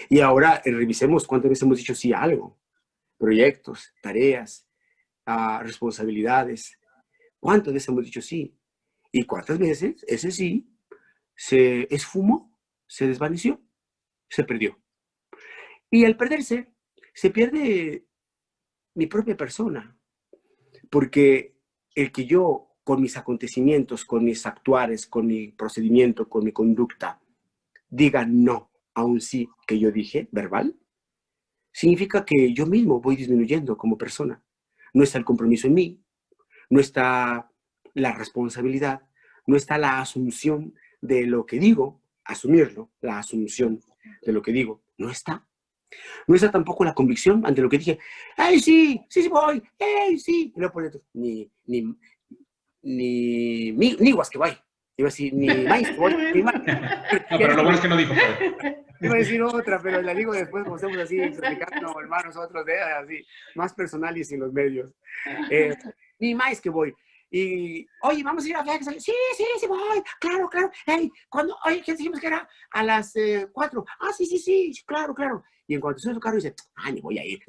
Y ahora revisemos cuántas veces hemos dicho sí a algo. Proyectos, tareas, responsabilidades. ¿Cuántas veces hemos dicho sí? ¿Y cuántas veces ese sí se esfumó, se desvaneció, se perdió? Y al perderse, se pierde mi propia persona, porque el que yo, con mis acontecimientos, con mis actuares, con mi procedimiento, con mi conducta, diga no a un sí que yo dije, verbal, significa que yo mismo voy disminuyendo como persona. No está el compromiso en mí, no está la responsabilidad, no está la asunción de lo que digo, asumirlo, la asunción de lo que digo, no está. No está tampoco la convicción ante lo que dije, ¡ay, sí voy! ¡Ay, sí! Y luego por dentro, ni guas que voy. Iba a decir, ni más que voy, ni más. No, pero lo bueno es que no dijo, padre. Iba a decir otra, pero la digo después, como estamos así, platicando, hermanos, otros, así, más personal y sin los medios. Ni más que voy. Y, oye, vamos a ir a la fiesta. Sí, sí, sí, voy. Claro, claro. Hey, cuando, oye, ¿qué dijimos que era? A las 4. Ah, sí, sí, sí, claro, claro. Y en cuanto sube su carro, dice, ay, me voy a ir.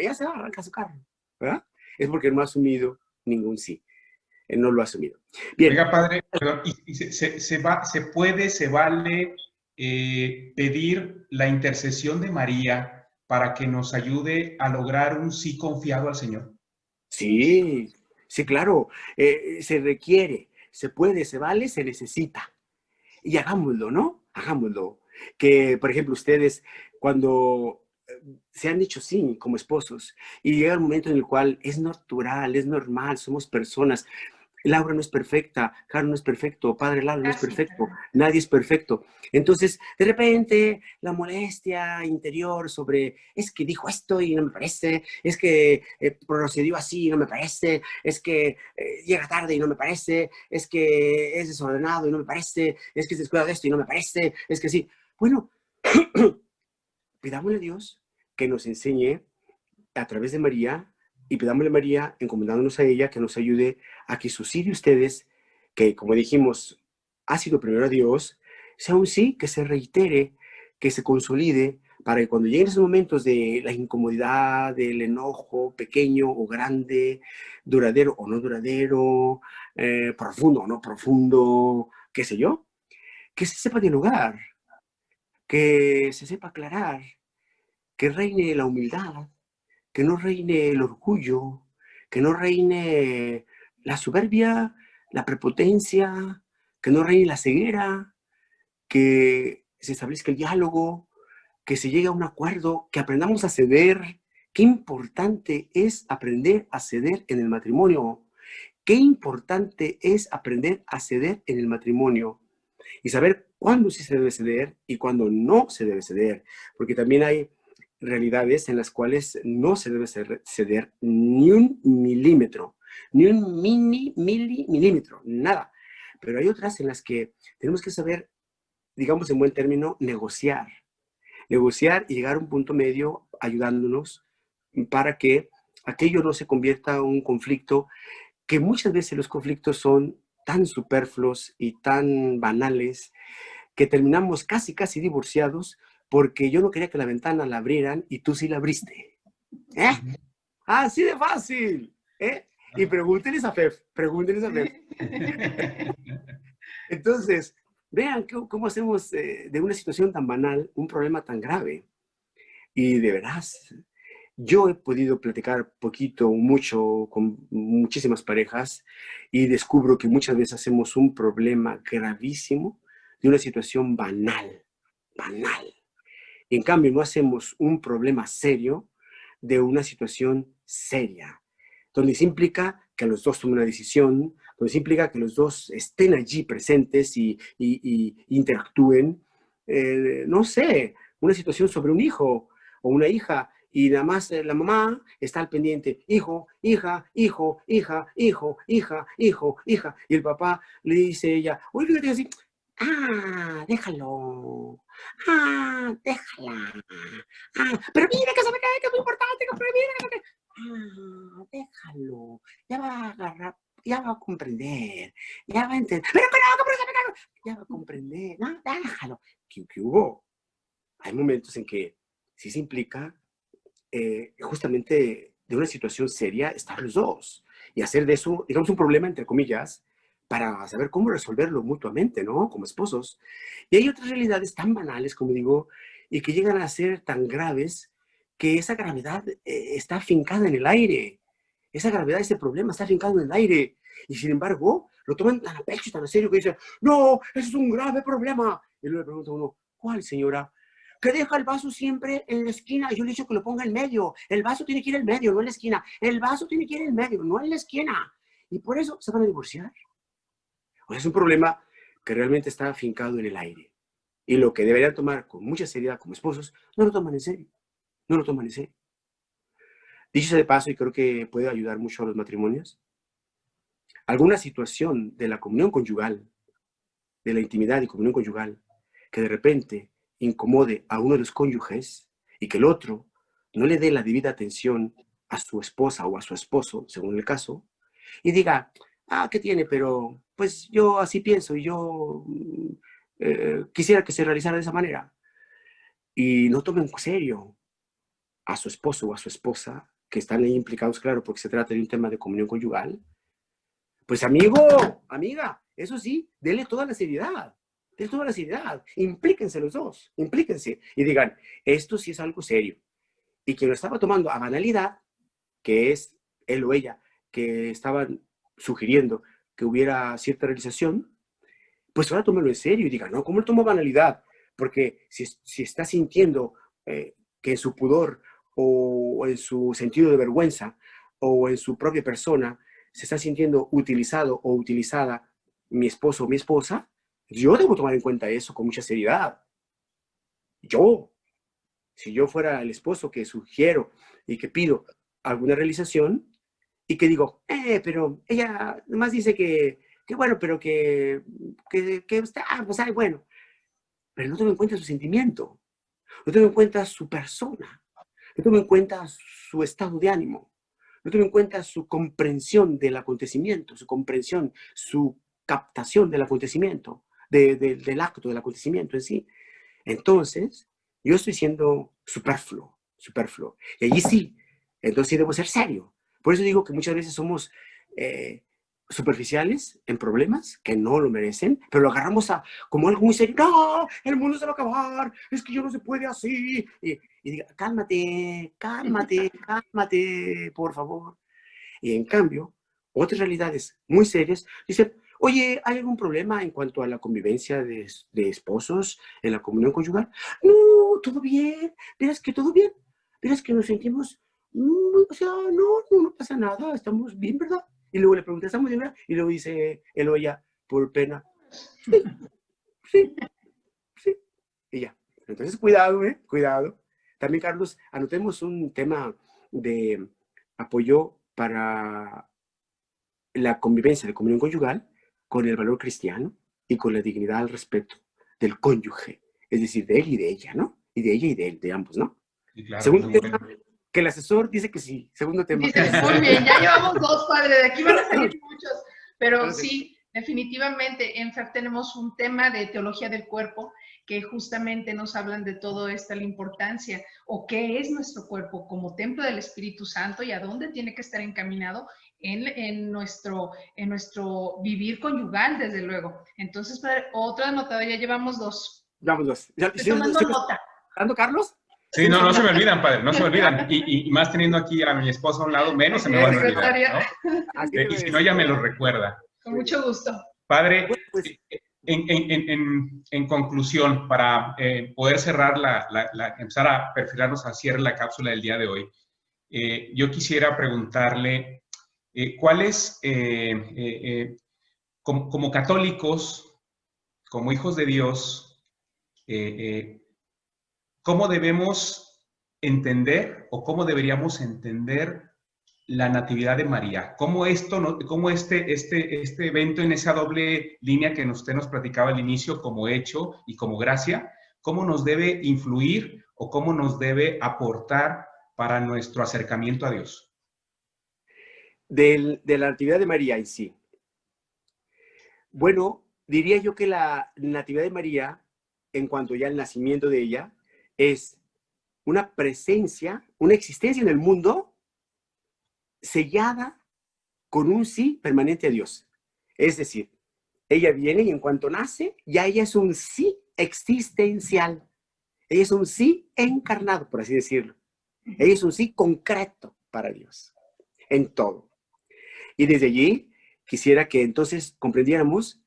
Ya se va, arranca su carro. ¿Verdad? Es porque no ha asumido ningún sí. Él no lo ha asumido. Bien. Oiga, padre, perdón, y se vale pedir la intercesión de María para que nos ayude a lograr un sí confiado al Señor. Sí, sí, claro. Se requiere, se puede, se vale, se necesita. Y hagámoslo, ¿no? Hagámoslo. Que, por ejemplo, ustedes, cuando se han dicho sí como esposos y llega el momento en el cual es natural, es normal, somos personas. Laura no es perfecta, Caro no es perfecto, padre Lalo no es perfecto, nadie es perfecto. Entonces, de repente, la molestia interior sobre, es que dijo esto y no me parece, es que procedió así y no me parece, es que llega tarde y no me parece, es que es desordenado y no me parece, es que se descuida de esto y no me parece, es que sí. Bueno, pidámosle a Dios que nos enseñe a través de María y pidámosle a María, encomendándonos a ella, que nos ayude a que su sí de ustedes, que como dijimos, ha sido primero a Dios, sea un sí que se reitere, que se consolide, para que cuando lleguen esos momentos de la incomodidad, del enojo, pequeño o grande, duradero o no duradero, profundo o no profundo, qué sé yo, que se sepa dialogar, que se sepa aclarar, que reine la humildad, que no reine el orgullo, que no reine la soberbia, la prepotencia, que no reine la ceguera, que se establezca el diálogo, que se llegue a un acuerdo, que aprendamos a ceder. Qué importante es aprender a ceder en el matrimonio. Qué importante es aprender a ceder en el matrimonio y saber cuándo sí se debe ceder y cuándo no se debe ceder, porque también hay realidades en las cuales no se debe ceder ni un milímetro, ni un milímetro, nada. Pero hay otras en las que tenemos que saber, digamos en buen término, negociar y llegar a un punto medio ayudándonos para que aquello no se convierta en un conflicto, que muchas veces los conflictos son tan superfluos y tan banales que terminamos casi, casi divorciados porque yo no quería que la ventana la abrieran y tú sí la abriste. ¿Eh? Así de fácil. ¿Eh? Y pregúntenles a Fef, pregúntenles a Fef. Entonces, vean cómo hacemos de una situación tan banal un problema tan grave. Y de veras, yo he podido platicar poquito, mucho, con muchísimas parejas y descubro que muchas veces hacemos un problema gravísimo de una situación banal, banal. En cambio, no hacemos un problema serio de una situación seria, donde se implica que los dos tomen una decisión, donde se implica que los dos estén allí presentes y interactúen. No sé, una situación sobre un hijo o una hija, y nada más la mamá está al pendiente, hijo, hija, hijo, hija, hijo, hija, hijo, hija, y el papá le dice a ella, oye, fíjate así, déjalo, déjala, pero mira que sabe que es muy importante, pero mira que, déjalo, ya va a agarrar, ya va a comprender, ya va a entender, pero no, ya va a comprender, no, déjalo, ¿qué hubo? Hay momentos en que sí se implica justamente de una situación seria estar los dos y hacer de eso, digamos, un problema, entre comillas, para saber cómo resolverlo mutuamente, ¿no? Como esposos. Y hay otras realidades tan banales, como digo, y que llegan a ser tan graves que esa gravedad está afincada en el aire. Esa gravedad, ese problema está afincado en el aire. Y sin embargo, lo toman tan a pecho y tan a serio que dicen, no, eso es un grave problema. Y luego le pregunta a uno, ¿cuál, señora? Que deja el vaso siempre en la esquina. Yo le he dicho que lo ponga en medio. El vaso tiene que ir en medio, no en la esquina. El vaso tiene que ir en medio, no en la esquina. Y por eso se van a divorciar. O sea, es un problema que realmente está afincado en el aire. Y lo que deberían tomar con mucha seriedad como esposos, no lo toman en serio. No lo toman en serio. Dicho sea de paso, y creo que puede ayudar mucho a los matrimonios, alguna situación de la comunión conyugal, de la intimidad y comunión conyugal, que de repente incomode a uno de los cónyuges y que el otro no le dé la debida atención a su esposa o a su esposo, según el caso, y diga, ah, ¿qué tiene? Pero pues yo así pienso y yo quisiera que se realizara de esa manera. Y no tomen en serio a su esposo o a su esposa, que están ahí implicados, claro, porque se trata de un tema de comunión conyugal. Pues amigo, amiga, eso sí, denle toda la seriedad. Denle toda la seriedad. Implíquense los dos, implíquense. Y digan, esto sí es algo serio. Y quien lo estaba tomando a banalidad, que es él o ella, que estaban sugiriendo que hubiera cierta realización, pues ahora tómelo en serio y diga, no, ¿cómo lo tomo a banalidad? Porque si está sintiendo que en su pudor o en su sentido de vergüenza o en su propia persona se está sintiendo utilizado o utilizada mi esposo o mi esposa, yo debo tomar en cuenta eso con mucha seriedad. Yo, si yo fuera el esposo que sugiero y que pido alguna realización y que digo, pero ella nomás dice que bueno, pero que está, pues ay, bueno, pero no tomo en cuenta su sentimiento, no tomo en cuenta su persona, no tomo en cuenta su estado de ánimo, no tomo en cuenta su comprensión del acontecimiento, su comprensión, su captación del acontecimiento, del acto, del acontecimiento en sí. Entonces, yo estoy siendo superfluo, superfluo. Y allí sí, entonces sí debo ser serio. Por eso digo que muchas veces somos superficiales en problemas que no lo merecen, pero lo agarramos como algo muy serio. No, el mundo se va a acabar, es que yo no se puede así. Y diga, cálmate, cálmate, cálmate, por favor. Y en cambio, otras realidades muy serias dicen, oye, ¿hay algún problema en cuanto a la convivencia de esposos en la comunión conyugal? No, todo bien, verás que todo bien, verás que nos sentimos, o sea, no pasa nada, estamos bien, ¿verdad? Y luego le pregunté, ¿estamos bien, verdad? Y luego dice él o ella, por pena, sí, sí, sí, y ya. Entonces, cuidado, cuidado. También, Carlos, anotemos un tema de apoyo para la convivencia de comunión conyugal con el valor cristiano y con la dignidad al respeto del cónyuge, es decir, de él y de ella, ¿no? Y de ella y de él, de ambos, ¿no? Sí, claro, Segundo muy tema, bueno. que el asesor dice que sí. Segundo tema. Dice, muy bien, ya llevamos dos, padre, de aquí van a salir muchos, pero Claro que sí, definitivamente en FER tenemos un tema de teología del cuerpo que justamente nos hablan de todo esto, la importancia o qué es nuestro cuerpo como templo del Espíritu Santo y a dónde tiene que estar encaminado en nuestro vivir conyugal, desde luego. Entonces, padre, otra anotada, ya llevamos dos. Vámonos. Estoy tomando nota. ¿Dando, Carlos? Sí, no, no se me olvidan, padre, no se me olvidan. Y más teniendo aquí a mi esposa a un lado, menos se me van a olvidar, ¿no? Así Y si no, ya me lo recuerda. Con mucho gusto. Padre, bueno, pues, en conclusión, para poder cerrar empezar a perfilarnos al cierre de la cápsula del día de hoy, yo quisiera preguntarle, ¿cuáles, como católicos, como hijos de Dios, cómo debemos entender o cómo deberíamos entender la Natividad de María? ¿Cómo este evento en esa doble línea que usted nos platicaba al inicio como hecho y como gracia, cómo nos debe influir o cómo nos debe aportar para nuestro acercamiento a Dios? de la Natividad de María en sí. Bueno, diría yo que la Natividad de María, en cuanto ya al nacimiento de ella, es una presencia, una existencia en el mundo sellada con un sí permanente a Dios. Es decir, ella viene y en cuanto nace, ya ella es un sí existencial. Ella es un sí encarnado, por así decirlo. Ella es un sí concreto para Dios, en todo. Y desde allí quisiera que entonces comprendiéramos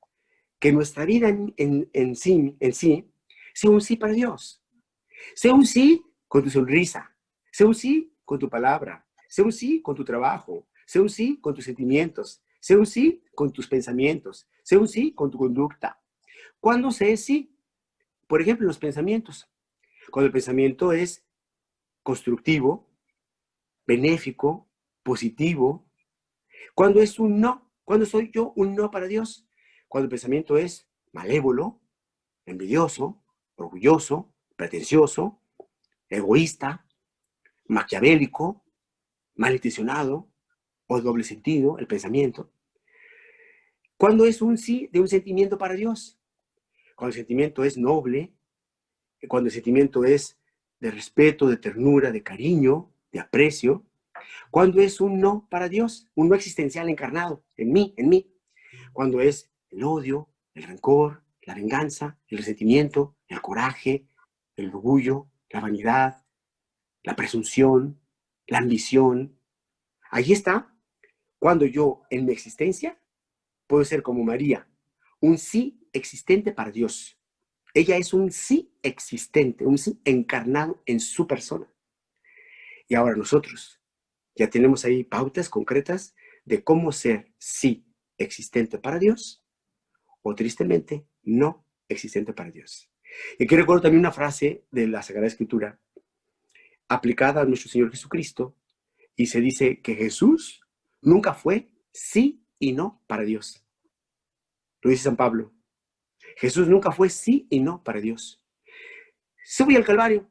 que nuestra vida en sí sea un sí para Dios. Sea un sí con tu sonrisa, sea un sí con tu palabra, sea un sí con tu trabajo, sea un sí con tus sentimientos, sea un sí con tus pensamientos, sea un sí con tu conducta. ¿Cuándo se es sí? Por ejemplo, los pensamientos. Cuando el pensamiento es constructivo, benéfico, positivo. Cuando es un no, cuando soy yo un no para Dios. Cuando el pensamiento es malévolo, envidioso, orgulloso, pretencioso, egoísta, maquiavélico, malintencionado o de doble sentido, el pensamiento. ¿Cuándo es un sí de un sentimiento para Dios? Cuando el sentimiento es noble, cuando el sentimiento es de respeto, de ternura, de cariño, de aprecio. Cuando es un no para Dios, un no existencial encarnado en mí. Cuando es el odio, el rencor, la venganza, el resentimiento, el coraje, el orgullo, la vanidad, la presunción, la ambición. Allí está cuando yo en mi existencia puedo ser como María, un sí existente para Dios. Ella es un sí existente, un sí encarnado en su persona. Y ahora nosotros ya tenemos ahí pautas concretas de cómo ser sí existente para Dios o tristemente no existente para Dios. Y aquí recuerdo también una frase de la Sagrada Escritura aplicada a nuestro Señor Jesucristo y se dice que Jesús nunca fue sí y no para Dios. Lo dice San Pablo. Jesús nunca fue sí y no para Dios. ¿Se voy al Calvario?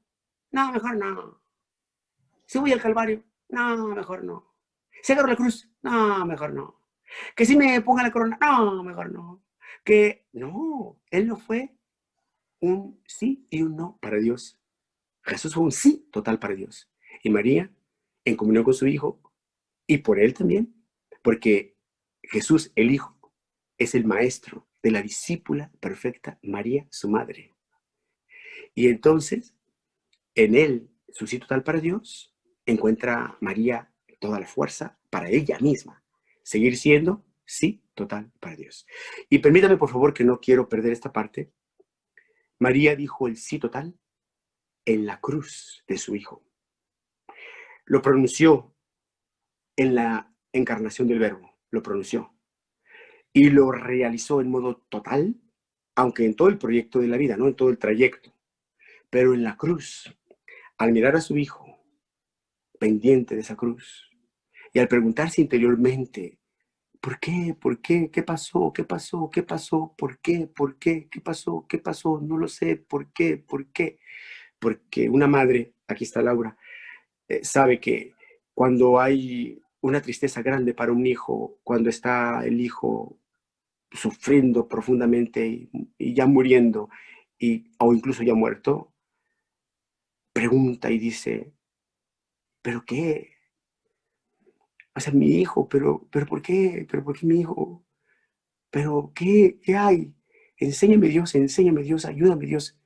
No, mejor no. ¿Se voy al Calvario? No, mejor no. ¿Se agarro la cruz? No, mejor no. ¿Que si me ponga la corona? No, mejor no. Que no, él no fue un sí y un no para Dios. Jesús fue un sí total para Dios. Y María, en comunión con su Hijo, y por él también, porque Jesús, el Hijo, es el maestro de la discípula perfecta María, su madre. Y entonces, en él, su sí total para Dios, encuentra María toda la fuerza para ella misma. Seguir siendo sí total para Dios. Y permítame, por favor, que no quiero perder esta parte. María dijo el sí total en la cruz de su Hijo. Lo pronunció en la encarnación del Verbo, lo pronunció. Y lo realizó en modo total, aunque en todo el proyecto de la vida, no en todo el trayecto, pero en la cruz, al mirar a su Hijo, pendiente de esa cruz, y al preguntarse interiormente, ¿por qué? ¿Por qué? ¿Qué pasó? ¿Qué pasó? ¿Qué pasó? ¿Por qué? ¿Por qué? ¿Qué pasó? ¿Qué pasó? No lo sé. ¿Por qué? ¿Por qué? Porque una madre, aquí está Laura, sabe que cuando hay una tristeza grande para un hijo, cuando está el hijo sufriendo profundamente y ya muriendo, o incluso ya muerto, pregunta y dice, ¿pero qué? O sea, mi hijo, ¿pero por qué? ¿Pero por qué mi hijo? ¿Pero qué hay? Enséñame Dios, ayúdame Dios.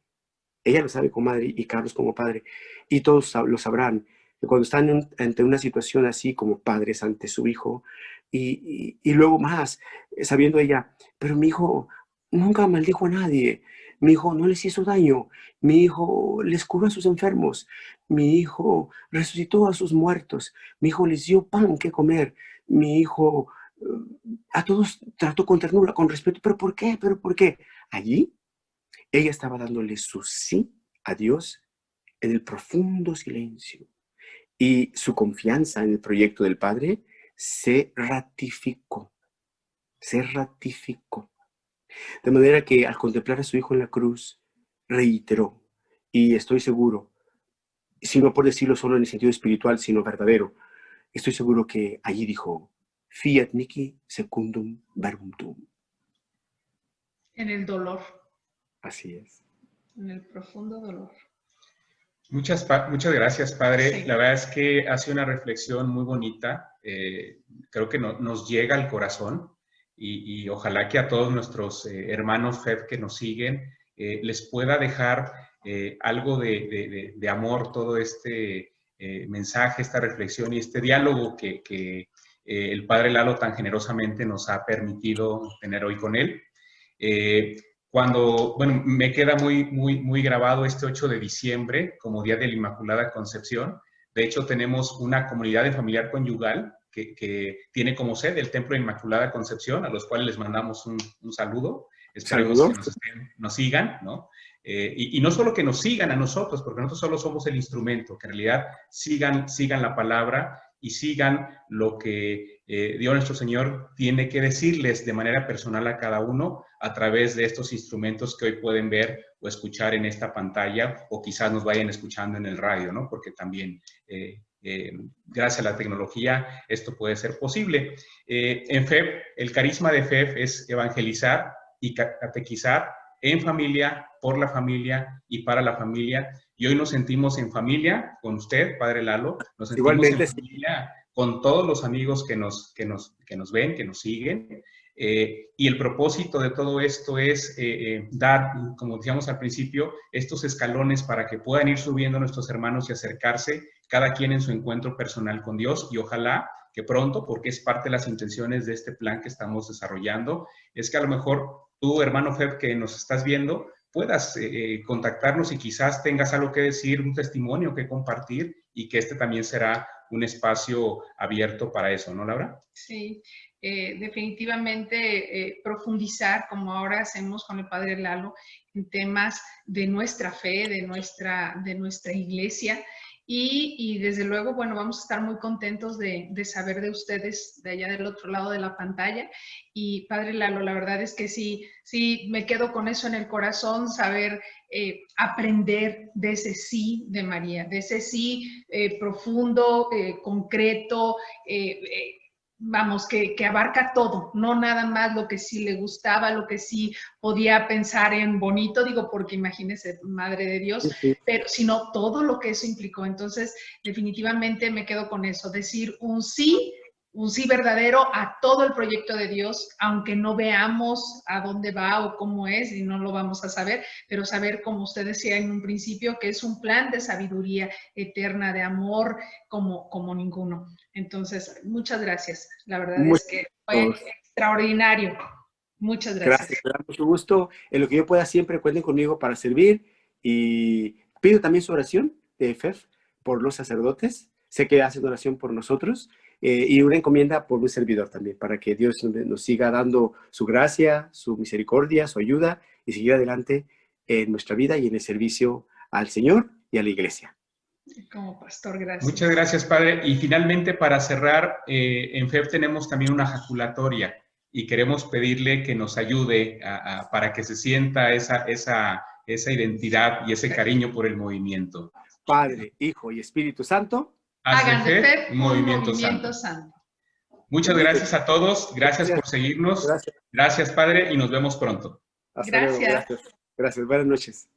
Ella lo sabe como madre y Carlos como padre, y todos lo sabrán. Que cuando están ante una situación así como padres ante su hijo, y luego más, sabiendo ella, pero mi hijo nunca maldijo a nadie, mi hijo no les hizo daño, mi hijo les curó a sus enfermos, mi hijo resucitó a sus muertos, mi hijo les dio pan que comer, mi hijo a todos trató con ternura, con respeto, ¿pero por qué? ¿Pero por qué? Allí ella estaba dándole su sí a Dios en el profundo silencio. Y su confianza en el proyecto del Padre se ratificó. Se ratificó. De manera que al contemplar a su Hijo en la cruz, reiteró, y estoy seguro, si no por decirlo solo en el sentido espiritual, sino verdadero, estoy seguro que allí dijo, fiat mihi secundum verbum tuum. En el dolor. Así es. En el profundo dolor. Muchas gracias, Padre. Sí. La verdad es que hace una reflexión muy bonita. Creo que nos llega al corazón y ojalá que a todos nuestros hermanos FED que nos siguen les pueda dejar algo de amor todo este mensaje, esta reflexión y este diálogo que el Padre Lalo tan generosamente nos ha permitido tener hoy con él. Bueno, me queda muy grabado este 8 de diciembre como Día de la Inmaculada Concepción. De hecho, tenemos una comunidad de familiar conyugal que tiene como sede el Templo de Inmaculada Concepción, a los cuales les mandamos un saludo. Esperemos que nos sigan, ¿no? Y no solo que nos sigan a nosotros, porque nosotros solo somos el instrumento, que en realidad sigan la palabra y sigan lo que Dios nuestro Señor tiene que decirles de manera personal a cada uno a través de estos instrumentos que hoy pueden ver o escuchar en esta pantalla, o quizás nos vayan escuchando en el radio, ¿no? Porque también gracias a la tecnología esto puede ser posible. En FEF, el carisma de FEF es evangelizar y catequizar en familia, por la familia y para la familia. Y hoy nos sentimos en familia con usted, Padre Lalo, nos sentimos Igualmente, en familia con todos los amigos que nos ven, que nos siguen. Y el propósito de todo esto es dar, como decíamos al principio, estos escalones para que puedan ir subiendo nuestros hermanos y acercarse, cada quien en su encuentro personal con Dios, y ojalá que pronto, porque es parte de las intenciones de este plan que estamos desarrollando, es que a lo mejor tú, hermano Feb, que nos estás viendo, puedas contactarnos y quizás tengas algo que decir, un testimonio que compartir, y que este también será un espacio abierto para eso, ¿no, Laura? Sí, definitivamente profundizar, como ahora hacemos con el Padre Lalo, en temas de nuestra fe, de nuestra iglesia. Y desde luego, bueno, vamos a estar muy contentos de saber de ustedes de allá del otro lado de la pantalla. Y Padre Lalo, la verdad es que sí me quedo con eso en el corazón, saber aprender de ese sí de María, de ese sí profundo, concreto, vamos, que abarca todo, no nada más lo que sí le gustaba, lo que sí podía pensar en bonito, digo, porque imagínese, Madre de Dios, pero sino todo lo que eso implicó. Entonces, definitivamente me quedo con eso, decir un sí verdadero a todo el proyecto de Dios, aunque no veamos a dónde va o cómo es, y no lo vamos a saber, pero saber, como usted decía en un principio, que es un plan de sabiduría eterna, de amor, como ninguno. Entonces, muchas gracias. La verdad es que fue extraordinario. Muchas gracias. Gracias, me da mucho gusto. En lo que yo pueda, siempre cuenten conmigo para servir. Y pido también su oración de FEF por los sacerdotes. Sé que hacen oración por nosotros. Y una encomienda por un servidor también, para que Dios nos siga dando su gracia, su misericordia, su ayuda, y seguir adelante en nuestra vida y en el servicio al Señor y a la iglesia. Como pastor, gracias. Muchas gracias, Padre. Y finalmente, para cerrar, en FEF tenemos también una jaculatoria y queremos pedirle que nos ayude para que se sienta esa identidad y ese cariño por el movimiento. Padre, Hijo y Espíritu Santo, hagan de FEF un movimiento santo. Muchas gracias a todos. Gracias por seguirnos. Gracias, Padre, y nos vemos pronto. Hasta luego. Gracias. Buenas noches.